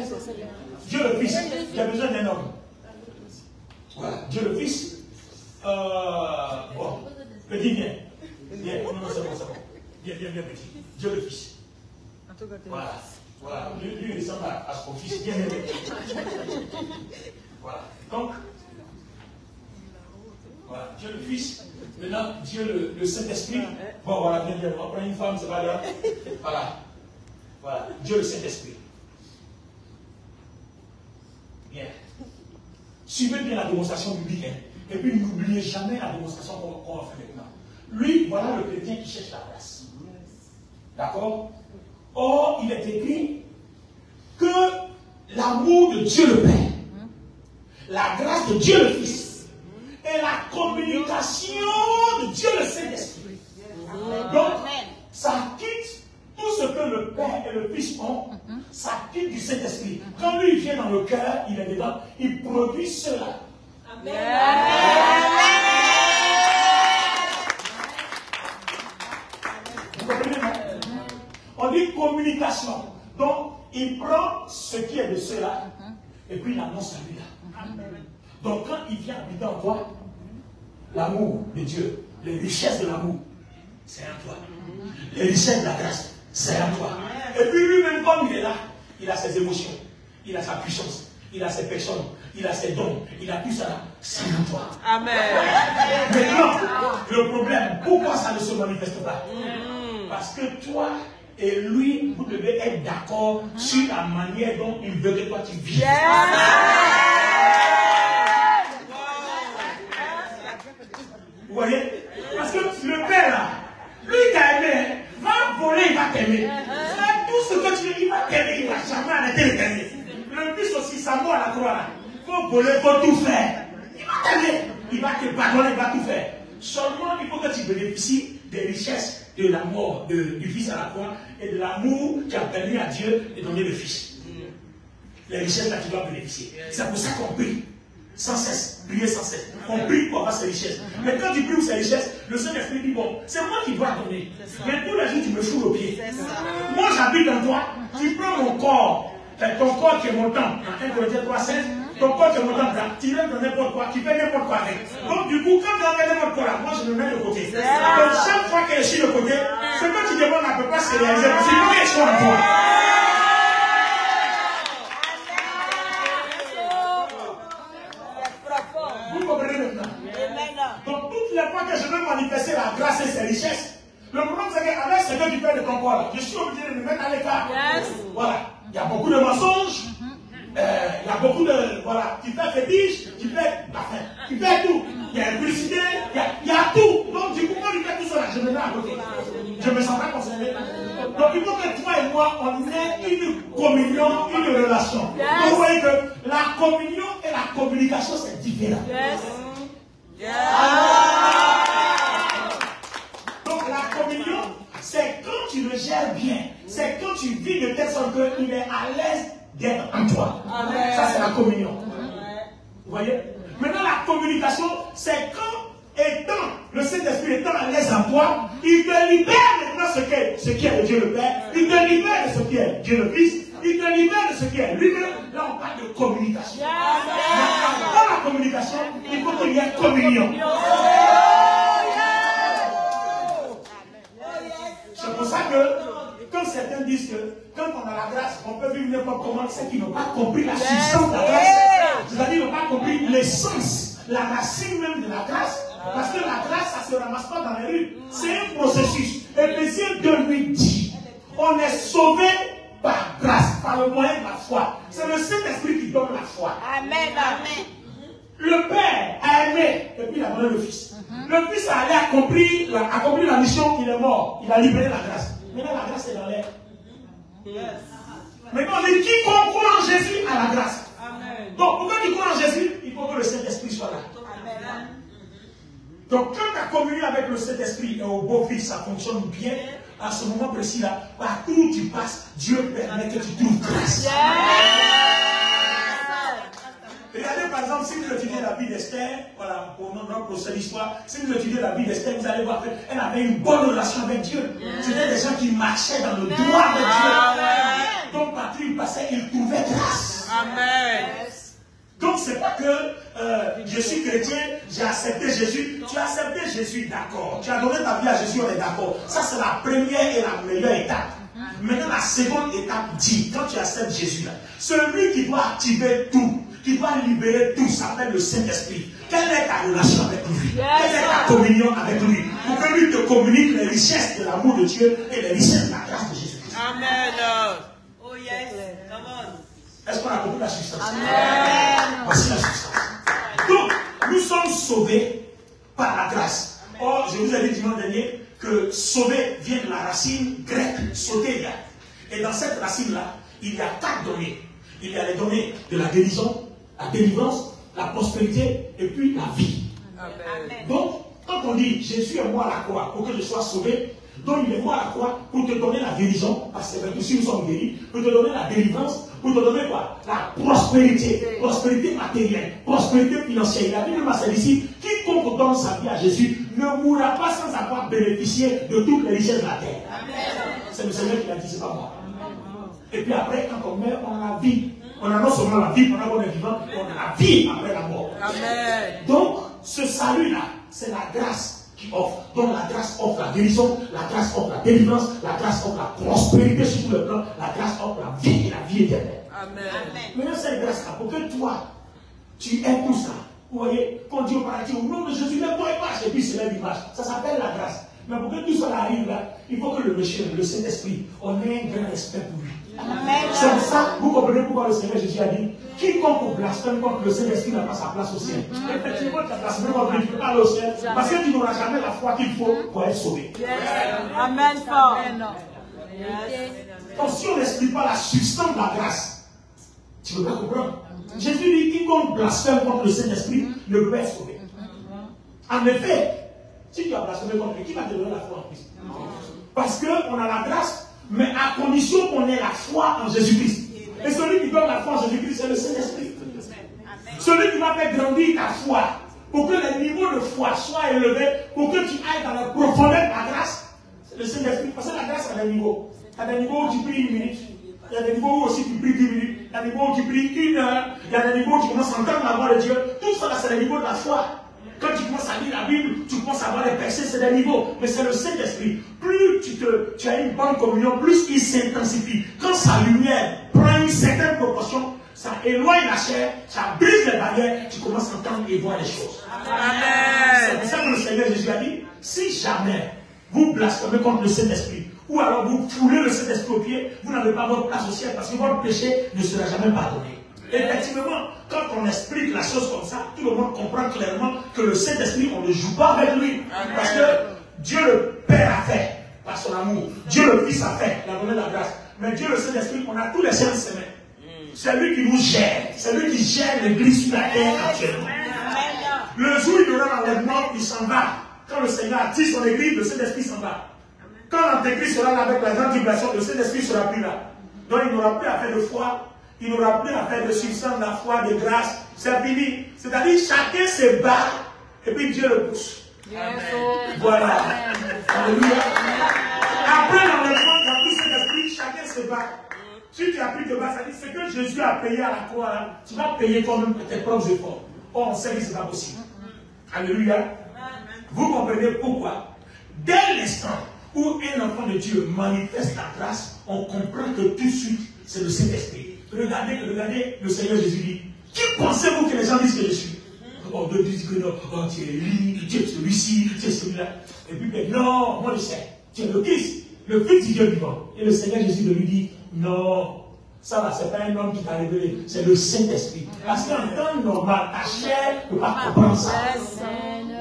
Dieu le Fils. J'ai besoin d'un homme. Voilà, Dieu le Fils. Bon, petit, viens. Viens, non, c'est bon, c'est bon. Viens, petit. Dieu le Fils. Voilà. Voilà. Lui, il ressemble à son fils. Viens, Voilà. Donc, voilà. Dieu le Fils. Maintenant, Dieu le Saint-Esprit. Bon, voilà, viens. On prend une femme, c'est pas grave. Voilà. Voilà. Dieu le Saint-Esprit. Bien. Suivez bien la démonstration biblique. Hein. Et puis, n'oubliez jamais la démonstration qu'on va faire maintenant. Lui, voilà le chrétien qui cherche la grâce. D'accord? Or, il est écrit que l'amour de Dieu le Père, la grâce de Dieu le Fils et la communication de Dieu le Saint-Esprit. Donc, ça quitte tout ce que le Père et le Fils ont, ça quitte du Saint-Esprit. Quand lui, il vient dans le cœur, il est dedans, il produit cela. Amen. Vous comprenez, non? On dit communication. Donc, il prend ce qui est de cela et puis il annonce à lui-là. Donc, quand il vient habiter en toi, l'amour de Dieu, les richesses de l'amour, c'est en toi. Les richesses de la grâce, c'est en toi. Et puis lui-même, comme il est là, il a ses émotions, il a sa puissance, il a ses personnes, il a ses dons, il a tout ça là, c'est en toi. Amen. Maintenant, le problème, pourquoi ça ne se manifeste pas? Parce que toi et lui, vous devez être d'accord sur la manière dont il veut que toi tu vives. Vous voyez? Parce que le père là, lui qui t'a aimé, va voler, il va t'aimer. Tout ce que tu veux, il va t'aimer, il ne va jamais arrêter de t'aimer. Le fils aussi, sa mort à la croix là, il faut voler, il faut tout faire. Il va t'aimer, il va te pardonner, il va tout faire. Seulement, il faut que tu bénéficies des richesses de la mort du Fils à la croix et de l'amour qui a permis à Dieu de donner le Fils. Les richesses là, tu dois bénéficier. C'est pour ça qu'on prie sans cesse, prier sans cesse. On prie pour avoir ces richesses. Mais quand tu pries pour ces richesses, le Saint-Esprit dit, bon, c'est moi qui dois donner. Mais tous les jours, tu me fous le pied. Moi, j'habite en toi, tu prends mon corps, ton corps qui est mon temps, en 1 Corinthiens 3:16, ton corps qui est mon temps, tu viens de n'importe quoi, tu fais n'importe quoi avec. Donc, du coup, quand tu as fait n'importe quoi là, moi, je me mets de côté. Donc, chaque fois que je suis de côté, ce que tu demandes ne peut pas se réaliser parce que moi, je suis en toi. Vous comprenez maintenant? Donc, toutes les fois que je veux manifester la grâce et ses richesses, le problème c'est qu'avec ce que tu fais de ton corps là, je suis obligé de me mettre à l'écart. Voilà. Il y a beaucoup de mensonges. Il y a beaucoup de. Voilà. Tu fais fétiche, tu fais. Tu fais tout. il y a publicité, il y a tout. Donc du coup, quand il fait tout ça, je me mets à côté. Je ne me sens pas concerné. Donc il faut que toi et moi, on ait une communion, une relation. Donc vous voyez que la communion et la communication, c'est différent. Donc la communion, c'est quand tu le gères bien. C'est quand tu vis de telle sorte qu'il est à l'aise d'être en toi. Amen. Ça, c'est la communion. Vous voyez? Maintenant, la communication, c'est quand, le Saint-Esprit étant à l'aise en toi, il te libère maintenant ce qui est de Dieu le Père, il te libère de ce qui est Dieu le Fils, il te libère de ce qui est lui-même. Là, on parle de communication. Dans la communication, il faut qu'il y ait communion. C'est pour ça que, quand certains disent que, quand on a la grâce, on peut vivre n'importe comment, c'est qu'ils n'ont pas compris la substance de la grâce. C'est-à-dire qu'ils n'ont pas compris l'essence, la racine même de la grâce. Parce que la grâce, ça ne se ramasse pas dans les rues. C'est un processus. Éphésiens 2 lui dit, on est sauvé par grâce, par le moyen de la foi. C'est le Saint-Esprit qui donne la foi. Amen, amen. Le Père a aimé, et puis il a donné le Fils. Le Fils a allé accomplir la mission, il est mort. Il a libéré la grâce. Maintenant, la grâce est dans l'air. Maintenant, on dit quiconque croit en Jésus a la grâce. Amen. Donc, pourquoi tu crois en Jésus? Il faut que le Saint-Esprit soit là. Amen. Donc, quand tu as communié avec le Saint-Esprit et au beau-fils, ça fonctionne bien. À ce moment précis-là, partout où tu passes, Dieu permet que tu trouves grâce. Regardez par exemple, si vous étudiez la vie d'Esther, voilà, pour notre procès d'histoire, si vous étudiez la vie d'Esther, vous allez voir qu'elle avait une bonne relation avec Dieu. C'était des gens qui marchaient dans le droit de Dieu. Donc partout où ils passaient, ils trouvaient grâce. Amen. Donc c'est pas que je suis chrétien, j'ai accepté Jésus. Tu as accepté Jésus, d'accord. Tu as donné ta vie à Jésus, on est d'accord. Ça c'est la première et la meilleure étape. Maintenant la seconde étape dit, quand tu acceptes Jésus, là, celui qui doit activer tout, qui doit libérer tout, s'appelle le Saint-Esprit. Quelle est ta relation avec lui? Quelle est ta communion avec lui? Pour que lui te communique les richesses de l'amour de Dieu et les richesses de la grâce de Jésus-Christ. Amen. Oh yes, come on. Est-ce qu'on a compris la substance? Amen. Voici la substance. Donc, nous sommes sauvés par la grâce. Or, je vous ai dit dimanche dernier que sauver vient de la racine grecque, sauter. Et dans cette racine-là, il y a 4 données. Il y a les données de la guérison, la délivrance, la prospérité et puis la vie. Amen. Donc, quand on dit Jésus est mort à la croix pour que je sois sauvé, donc il est mort à la croix pour te donner la guérison, parce que si nous sommes guéris, pour te donner la délivrance, pour te donner quoi? La prospérité, prospérité matérielle, prospérité financière. La Bible m'a dit ici, quiconque donne sa vie à Jésus ne mourra pas sans avoir bénéficié de toutes les richesses de la terre. C'est le Seigneur qui l'a dit, c'est pas moi. Et puis après, quand on meurt, on a la vie. On a non seulement la vie pendant qu'on est vivant, on a la vie après la mort. Amen. Donc, ce salut-là, c'est la grâce qui offre. Donc, la grâce offre la guérison, la grâce offre la délivrance, la grâce offre la prospérité sur tout le plan, la grâce offre la vie et la vie éternelle. Amen. Maintenant, cette grâce-là, pour que toi, tu aies tout ça. Vous voyez, quand Dieu paradis, au nom de Jésus, même toi, il marche, et puis c'est même l'image. Ça s'appelle la grâce. Mais pour que tout ça arrive là, il faut que le monsieur, le Saint-Esprit, on ait un grand respect pour lui. C'est pour ça, vous comprenez pourquoi le Seigneur Jésus a dit, quiconque blasphème contre le Saint-Esprit n'a pas sa place au ciel. Effectivement, tu as blasphémé contre lui, tu ne peux pas aller au ciel, parce que tu n'auras jamais la foi qu'il faut pour être sauvé. Amen. Donc si on n'explique pas la substance de la grâce, tu ne peux pas comprendre. Jésus dit, quiconque blasphème contre le Saint-Esprit ne peut pas être sauvé. En effet, si tu as blasphémé contre lui, qui va te donner la foi en Christ? Parce qu'on a la grâce, mais à condition qu'on ait la foi en Jésus-Christ. Et celui qui donne la foi en Jésus-Christ, c'est le Saint-Esprit. Celui qui va faire grandir ta foi, pour que les niveaux de foi soient élevés, pour que tu ailles dans la profondeur de la grâce, c'est le Saint-Esprit. Parce que la grâce a des niveaux. Il y a des niveaux où tu pries 1 minute. Il y a des niveaux où aussi tu pries 10 minutes. Il y a des niveaux où tu pries 1 heure. Il y a des niveaux où tu commences à entendre la voix de Dieu. Tout ça, c'est les niveaux de la foi. Quand tu commences à lire la Bible, tu commences à voir les versets, c'est des niveaux. Mais c'est le Saint-Esprit. Plus tu as une bonne communion, plus il s'intensifie. Quand sa lumière prend une certaine proportion, ça éloigne la chair, ça brise les barrières, tu commences à entendre et voir les choses. Amen. C'est pour ça que le Seigneur Jésus a dit, si jamais vous blasphémez contre le Saint-Esprit, ou alors vous foulez le Saint-Esprit au pied, vous n'avez pas votre place au ciel parce que votre péché ne sera jamais pardonné. Effectivement, quand on explique la chose comme ça, tout le monde comprend clairement que le Saint-Esprit, on ne joue pas avec lui. Amen. Parce que Dieu le Père a fait par son amour. Dieu le Fils a fait, il a donné la grâce. Mais Dieu le Saint-Esprit, on a tous les 5 semaines. C'est lui qui nous gère. C'est lui qui gère l'église sur la terre actuellement. Le jour où il y aura l'enlèvement, il s'en va. Quand le Seigneur attire son église, le Saint-Esprit s'en va. Quand l'Antéchrist sera là avec la grande tribulation, le Saint-Esprit ne sera plus là. Donc il n'aura plus à faire de foi, il n'aura plus à faire de substance, de la foi, de grâce. C'est fini. C'est-à-dire chacun se bat et puis Dieu le pousse. Amen. Voilà. Alléluia. Après l'enlèvement, il n'y a plus Saint-Esprit, chacun se bat. Si tu as plus de base, ça dit ce que Jésus a payé à la croix, là, tu vas payer toi-même tes propres efforts. Oh, on sait que ce n'est pas possible. Alléluia. Vous comprenez pourquoi? Dès l'instant où un enfant de Dieu manifeste la grâce, on comprend que tout de suite, c'est le Saint-Esprit. Regardez le Seigneur Jésus dit, qui pensez-vous que les gens disent que je suis? Oh, Dieu dit que non, oh, tu es lui, tu es celui-ci, tu es celui-là. Et puis, non, moi je sais, tu es le Christ, le Fils du Dieu vivant. Et le Seigneur Jésus lui dit, non, ça va, c'est pas un homme qui t'a révélé, c'est le Saint-Esprit. Parce qu'en temps normal, ta chair ne peut pas comprendre ça.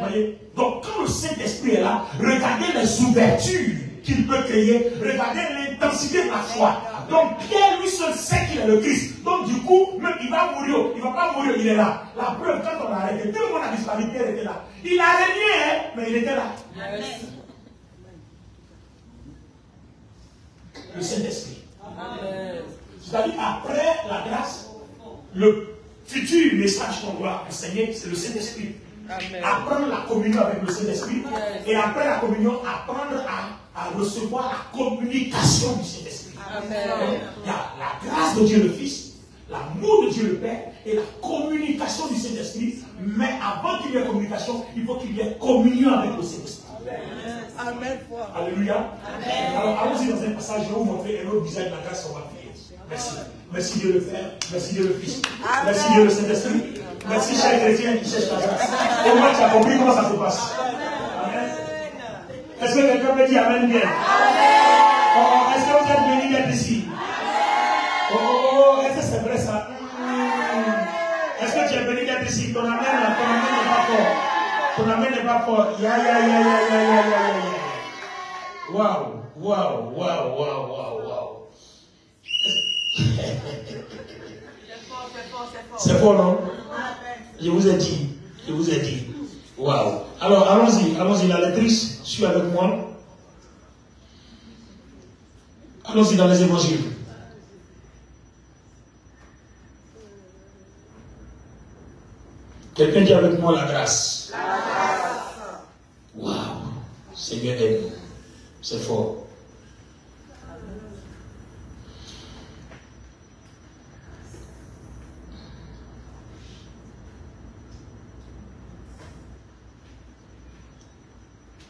Voyez? Donc, quand le Saint-Esprit est là, regardez les ouvertures qu'il peut créer, regardez l'intensité de la foi. Donc, Pierre, lui seul, sait qu'il est le Christ. Donc, du coup, même il va mourir, il ne va pas mourir, il est là. La preuve, quand on a arrêté, tout le monde a disparu, Pierre était là. Il a régné, hein, mais il était là. Amen. Le Saint-Esprit. C'est-à-dire, après la grâce, le futur message qu'on doit enseigner, c'est le Saint-Esprit. Apprendre la communion avec le Saint-Esprit. Et après la communion, apprendre à recevoir la communication du Saint-Esprit. Il y a la grâce de Dieu le Fils, l'amour de Dieu le Père et la communication du Saint-Esprit. Mais avant qu'il y ait communication, il faut qu'il y ait communion avec le Saint-Esprit. Amen. Alléluia. Alors allons-y dans un passage, je vais vous montrer un autre visage de la grâce qu'on va prier. Merci. Merci Dieu le Père, merci Dieu le Fils, merci Dieu le Saint-Esprit, merci cher chrétien qui cherche la grâce. Au moins tu as compris comment ça se passe. Amen. Est-ce que quelqu'un peut dire Amen bien? Oh, est-ce que vous êtes bénis d'être ici? Oh, est-ce que c'est vrai ça? Est-ce que tu es béni d'être ici? Ton Amen n'est pas fort. Ton Amen n'est pas fort. Waouh. C'est fort, non? Je vous ai dit. Waouh. Alors, allons-y, la lectrice, suis avec moi. Allons-y dans les évangiles. Quelqu'un dit avec moi la grâce. Waouh. Seigneur aide-nous. C'est fort.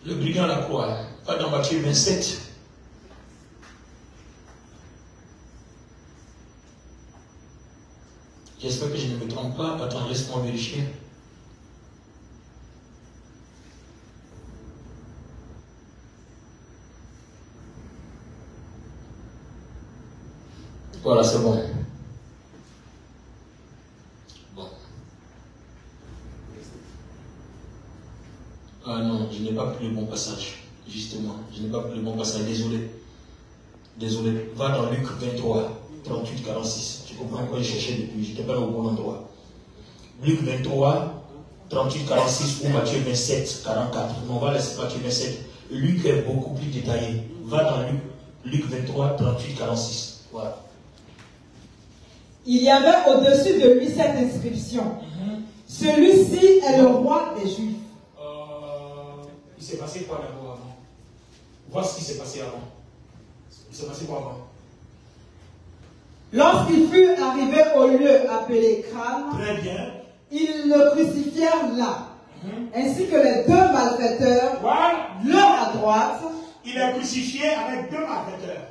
Le brigand à la croix, pas dans Matthieu 27. J'espère que je ne me trompe pas. Attends, laisse-moi vérifier. Voilà, c'est bon. Ah non, je n'ai pas pris le bon passage. Justement, je n'ai pas pris le bon passage. Désolé. Va dans Luc 23, 38, 46. Tu comprends quoi je cherchais depuis. Je n'étais pas au bon endroit. Luc 23, 38, 46 ou Matthieu 27, 44. Mais on va laisser Matthieu 27. Luc est beaucoup plus détaillé. Va dans Luc 23, 38, 46. Voilà. Il y avait au-dessus de lui cette inscription. Celui-ci est le roi des Juifs. Il s'est passé quoi d'abord avant? Vois ce qui s'est passé avant. Il s'est passé quoi avant? Lorsqu'il fut arrivé au lieu appelé Crâne, très bien, ils le crucifièrent là, ainsi que les deux malfaiteurs, l'un à droite. Il est crucifié avec deux malfaiteurs,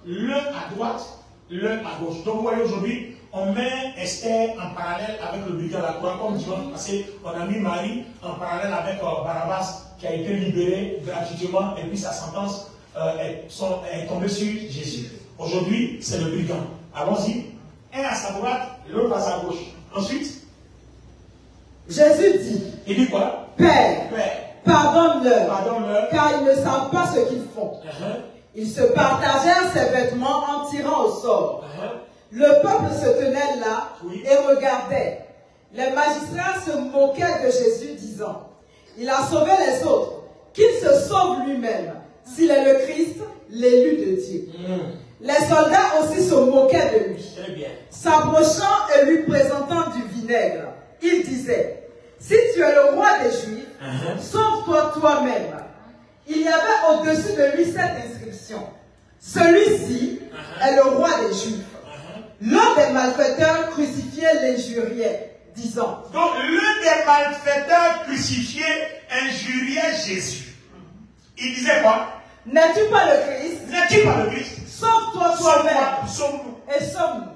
l'un à droite, l'un à gauche. Donc vous voyez aujourd'hui, on met Esther en parallèle avec le brigand à la croix, comme dimanche passé, on a mis Marie en parallèle avec Barabbas, qui a été libéré gratuitement, et puis sa sentence est tombée sur Jésus. Aujourd'hui, c'est le brigand. Allons-y. Un à sa droite, l'autre à sa gauche. Ensuite, Jésus dit, il dit quoi? Père, pardonne-leur, car ils ne savent pas ce qu'ils font. Ils se partagèrent ses vêtements en tirant au sort. Le peuple se tenait là et regardait. Les magistrats se moquaient de Jésus, disant, il a sauvé les autres, qu'il se sauve lui-même, s'il est le Christ, l'élu de Dieu. Les soldats aussi se moquaient de lui. S'approchant et lui présentant du vinaigre, il disait, si tu es le roi des Juifs, sauve-toi toi-même. Il y avait au-dessus de lui cette inscription. Celui-ci est le roi des Juifs. L'un des malfaiteurs crucifiés l'injuriait, disant. Donc l'un des malfaiteurs crucifiés injuriait Jésus. Il disait quoi? N'es-tu pas le Christ? N'es-tu pas le Christ? Sauve-toi toi-même et sauve-nous.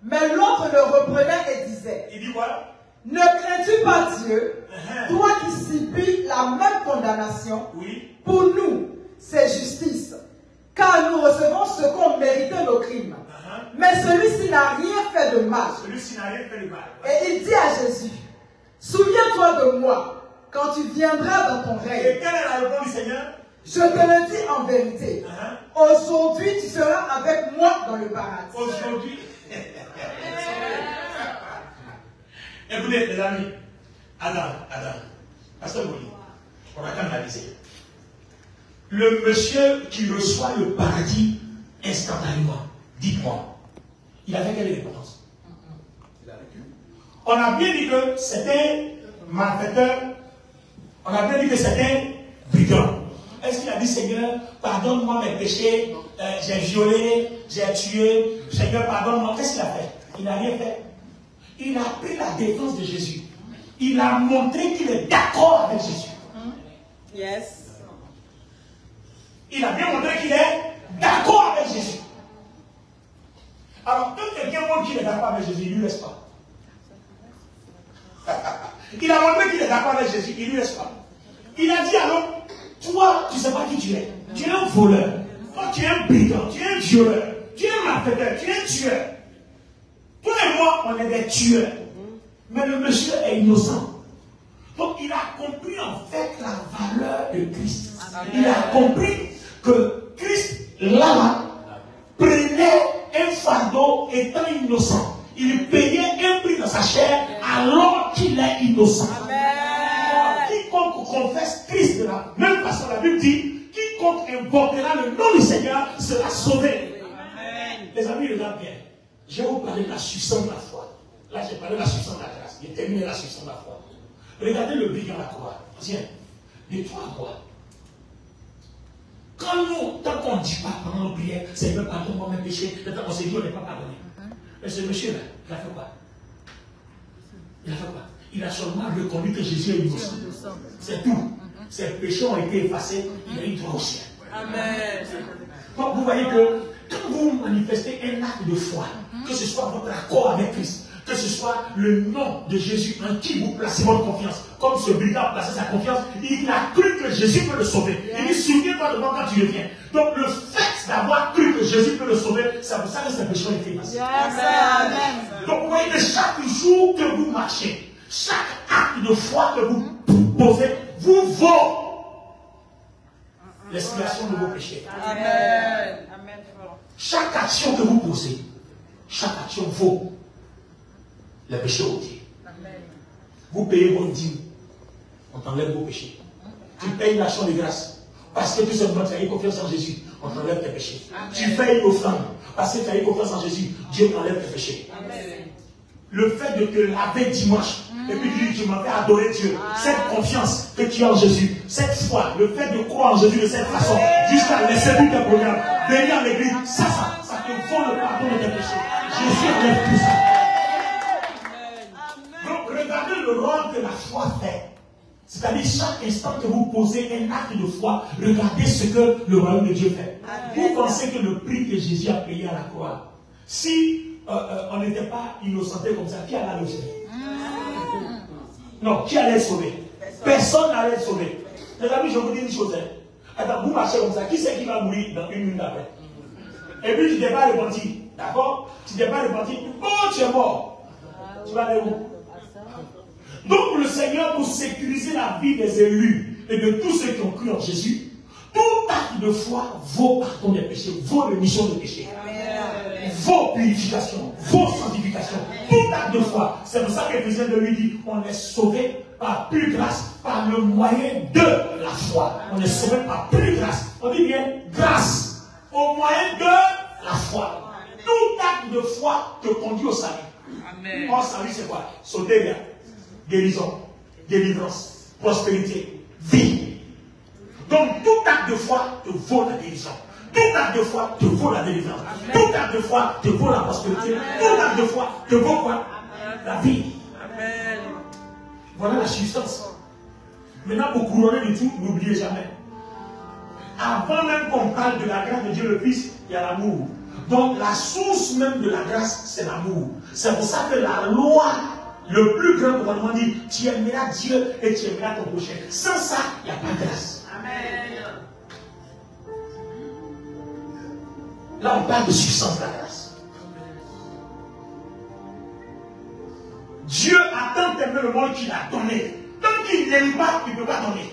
Mais l'autre le reprenait et disait. Il dit quoi? Ne crains-tu pas Dieu, toi qui subis la même condamnation? Pour nous, c'est justice, car nous recevons ce qu'ont mérité nos crimes. Mais celui-ci n'a rien fait de mal. Et il dit à Jésus, souviens-toi de moi quand tu viendras dans ton règne. Et quelle est la réponse du Seigneur? Je te le dis en vérité. Aujourd'hui, tu seras avec moi dans le paradis. Aujourd'hui. Écoutez, les amis. Adam. Pasteur Mouli, on va canaliser. Le monsieur qui reçoit le paradis instantanément, dites-moi, il avait quelle réponse? On a bien dit que c'était malfaiteur. On a bien dit que c'était brigand. Est-ce qu'il a dit, Seigneur, pardonne-moi mes péchés, j'ai violé, j'ai tué, Seigneur, pardonne-moi. Qu'est-ce qu'il a fait? Il n'a rien fait. Il a pris la défense de Jésus. Il a montré qu'il est d'accord avec Jésus. Yes. Il a bien montré qu'il est d'accord avec Jésus. Alors, quand quelqu'un montre qu'il est d'accord avec Jésus, il ne lui laisse pas. Il a montré qu'il est d'accord avec Jésus, il ne lui laisse pas. Il a dit alors, toi, tu ne sais pas qui tu es. Tu es un voleur. Toi, tu es un brigand, tu es un violeur, tu es un malfaiteur, tu es un tueur. Toi et moi, on est des tueurs. Mais le monsieur est innocent. Donc, il a compris en fait la valeur de Christ. Il a compris que Christ, là, prenait un fardeau étant innocent. Il payait un prix dans sa chair alors qu'il est innocent. Quiconque confesse Christ de la même façon, la Bible dit, quiconque invoquera le nom du Seigneur sera sauvé. Amen. Les amis, regardez bien. Je vais vous parler de la substance de la foi. Là, j'ai parlé de la substance de la grâce. J'ai terminé la substance de la foi. Regardez le brigand à la croix. Tiens, de toi à moi. Quand nous, tant qu'on ne dit pas pendant nos prières, Seigneur, pardonne-moi mes péchés, on s'est dit, on n'est pas pardonné. Mais ce monsieur-là, il a fait quoi? Il a fait quoi? Il a seulement reconnu que Jésus est innocent. C'est tout. Ses péchés ont été effacés, il a eu droit au ciel. Amen. Donc vous voyez que quand vous manifestez un acte de foi, que ce soit votre accord avec Christ, que ce soit le nom de Jésus en qui vous placez votre confiance, comme ce brigand a placé sa confiance, il a cru que Jésus peut le sauver. Il dit, souviens-toi de moi quand tu reviens. Donc le fait d'avoir cru que Jésus peut le sauver, ça vous savez que ses péchés ont été effacés. Donc vous voyez que chaque jour que vous marchez, chaque acte de foi que vous posez, vous vaut l'expiation de vos péchés. Amen. Chaque action que vous posez, chaque action vaut les péchés au Dieu. Vous payez vos dîmes, on t'enlève vos péchés. Tu payes l'action de grâce parce que tout simplement tu as eu confiance en Jésus, on t'enlève tes péchés. Amen. Tu payes une offrande parce que tu as eu confiance en Jésus, Dieu t'enlève tes péchés. Amen. Le fait de te laver dimanche, et puis tu m'as fait adorer Dieu, cette confiance que tu as en Jésus, cette foi, le fait de croire en Jésus de cette façon, jusqu'à laisser plus tes programmes, venir à l'église, ça te vaut le pardon de tes péchés. Jésus enlève tout ça. Donc regardez le rôle que la foi fait. C'est-à-dire chaque instant que vous posez un acte de foi, regardez ce que le royaume de Dieu fait. Vous pensez que le prix que Jésus a payé à la croix, si on n'était pas innocenté comme ça, qui allait le sauver? Non, qui allait le sauver? Personne n'allait le sauver. Les amis, je vous dis une chose. Attends, vous marchez comme ça, qui c'est qui va mourir dans une minute après? Et puis tu n'es pas repenti, d'accord? Tu n'es pas repenti, oh tu es mort. Tu vas aller où? Donc le Seigneur, pour sécuriser la vie des élus et de tous ceux qui ont cru en Jésus, tout acte de foi vaut pardon des péchés, vaut rémission des péchés, vaut purification, vaut sanctification, tout acte de foi. C'est pour ça qu'Éphésiens 2 lui dit, on est sauvé par plus grâce, par le moyen de la foi. On est sauvé par plus grâce. On dit bien grâce, au moyen de la foi. Tout acte de foi te conduit au salut. Amen. Or, salut, c'est quoi? Sauter, guérison, délivrance, prospérité, vie. Donc, tout acte de foi te vaut la guérison. Tout acte de foi te vaut la délivrance. Amen. Tout acte de foi te vaut la prospérité. Amen. Tout acte de foi te vaut quoi? La vie. Amen. Voilà la substance. Maintenant, pour couronner du tout, n'oubliez jamais. Avant même qu'on parle de la grâce de Dieu le Fils, il y a l'amour. Donc, la source même de la grâce, c'est l'amour. C'est pour ça que la loi, le plus grand commandement dit, tu aimeras Dieu et tu aimeras ton prochain. Sans ça, il n'y a pas de grâce. Amen. Là, on parle de substance de la grâce. Dieu a tant aimé le monde qu'il a donné. Tant qu'il n'aime pas, il ne peut pas donner.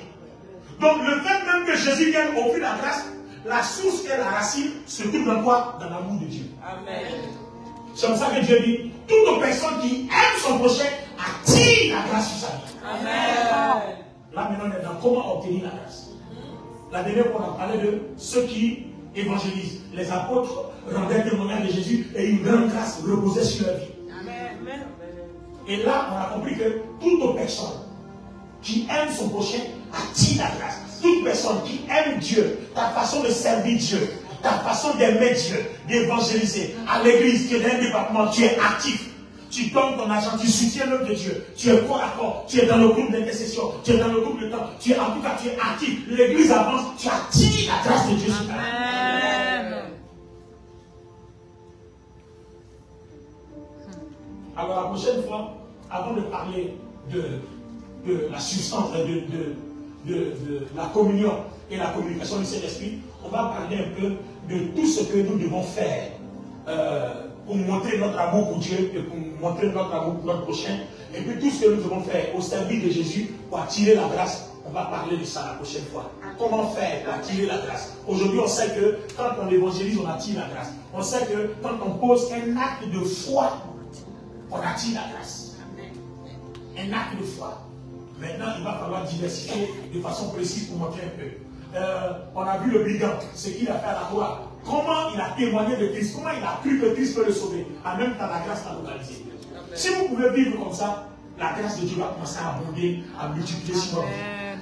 Donc, le fait même que Jésus vienne offrir la grâce, la source et la racine se trouvent dans quoi? Dans l'amour de Dieu. Amen. C'est comme ça que Dieu dit, toute personne qui aime son prochain attire la grâce sur sa vie. Amen. Là maintenant on est dans comment obtenir la grâce. La dernière fois on a parlé de ceux qui évangélisent. Les apôtres rendaient témoignage de Jésus et une grande grâce reposait sur leur vie. Amen. Et là on a compris que toute personne qui aime son prochain attire la grâce. Toute personne qui aime Dieu, ta façon de servir Dieu, ta façon d'aimer Dieu, d'évangéliser, à l'église, tu es dans un département, tu es actif, tu donnes ton argent, tu soutiens l'œuvre de Dieu, tu es corps à corps, tu es dans le groupe d'intercession, tu es dans le groupe de temps, tu es en tout cas, tu es actif, l'église avance, tu attires la grâce de Dieu sur ta vie. Alors la prochaine fois, avant de parler de la substance, de la communion et la communication du Saint-Esprit, on va parler un peu de tout ce que nous devons faire pour montrer notre amour pour Dieu et pour montrer notre amour pour notre prochain. Et puis tout ce que nous devons faire au service de Jésus pour attirer la grâce. On va parler de ça la prochaine fois. Comment faire pour attirer la grâce? Aujourd'hui, on sait que quand on évangélise, on attire la grâce. On sait que quand on pose un acte de foi, on attire la grâce. Un acte de foi. Maintenant, il va falloir diversifier de façon précise pour montrer un peu. On a vu le brigand, ce qu'il a fait à la croix. Comment il a témoigné de Christ, comment il a cru que Christ peut le sauver. En même temps, la grâce l'a localisé. Si vous pouvez vivre comme ça, la grâce de Dieu va commencer à abonder, à multiplier sur votre vie.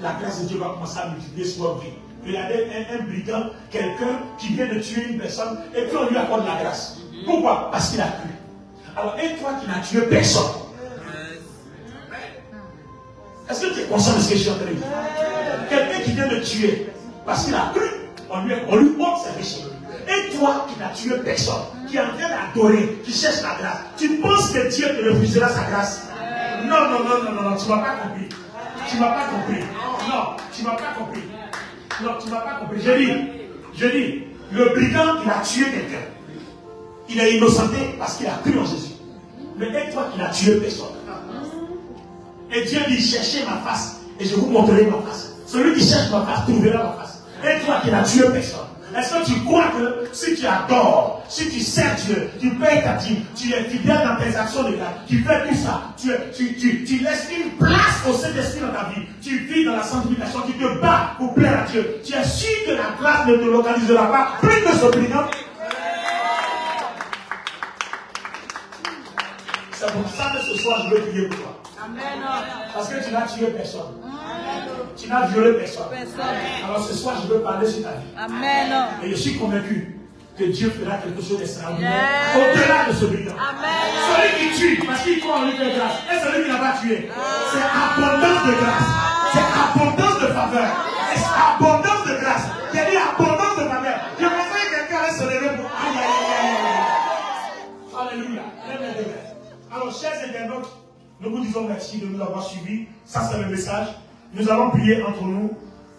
La grâce de Dieu va commencer à multiplier sur votre vie. Regardez un brigand, quelqu'un qui vient de tuer une personne, et puis on lui accorde la grâce. Pourquoi? Parce qu'il a cru. Alors, et toi qui n'as tué personne, est-ce que tu es conscient de ce que je suis en train de dire? Quelqu'un qui vient de tuer, parce qu'il a cru, on lui ôte ses péchés. Et toi qui n'as tué personne, qui est en train d'adorer, qui cherche la grâce, tu penses que Dieu te refusera sa grâce? Non, tu ne m'as pas compris. Tu ne m'as pas compris. Non, tu ne m'as pas compris. Non, tu ne m'as pas compris. Je dis, le brigand, il a tué quelqu'un. Il est innocenté parce qu'il a cru en Jésus. Mais et toi qui n'as tué personne. Et Dieu dit, cherchez ma face et je vous montrerai ma face. Celui qui cherche ma face trouvera ma face. Et toi qui n'as tué personne. Est-ce que tu crois que si tu adores, si tu sers Dieu, tu payes ta dîme, tu es fidèle dans tes actions de grâce, tu fais tout ça, tu laisses une place au Saint-Esprit dans ta vie, tu vis dans la sanctification, tu te bats pour plaire à Dieu, tu es sûr que la grâce ne te localisera pas plus que ce brigand? C'est pour ça que ce soir je veux prier pour toi. Amen. Parce que tu n'as tué personne. Amen. Tu n'as violé personne. Alors ce soir, je veux parler sur ta vie. Amen. Et je suis convaincu que Dieu fera quelque chose d'extraordinaire au-delà de ce brigand. Celui qui tue, parce qu'il croit en lui de grâce, et celui qui n'a pas tué. C'est abondance de grâce. C'est abondance de faveur. C'est abondance de grâce. J'ai dit abondance de faveur. Je pensais que quelqu'un allait se lever pour aïe, aïe, aïe, aïe. Alléluia. Alors, chers internautes, nous vous disons merci de nous avoir suivis. Ça, c'est le message. Nous allons prier entre nous.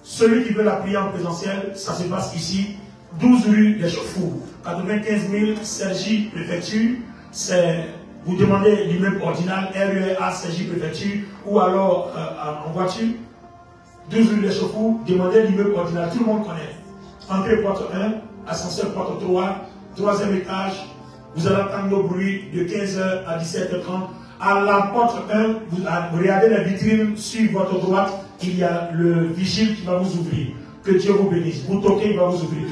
Celui qui veut la prière en présentiel, ça se passe ici. 12 rue des Chauffours. 95 000 Sergi, préfecture. C'est vous demandez l'immeuble ordinal, REA, CJ Préfecture, ou alors en voiture, 12 rue des Chauffours, demandez l'immeuble ordinal, tout le monde connaît. Entrée porte 1, ascenseur porte 3, 3e étage, vous allez entendre nos bruits de 15h à 17h30. À la porte 1, vous regardez la vitrine sur votre droite, il y a le vigile qui va vous ouvrir. Que Dieu vous bénisse. Vous toquez, il va vous ouvrir.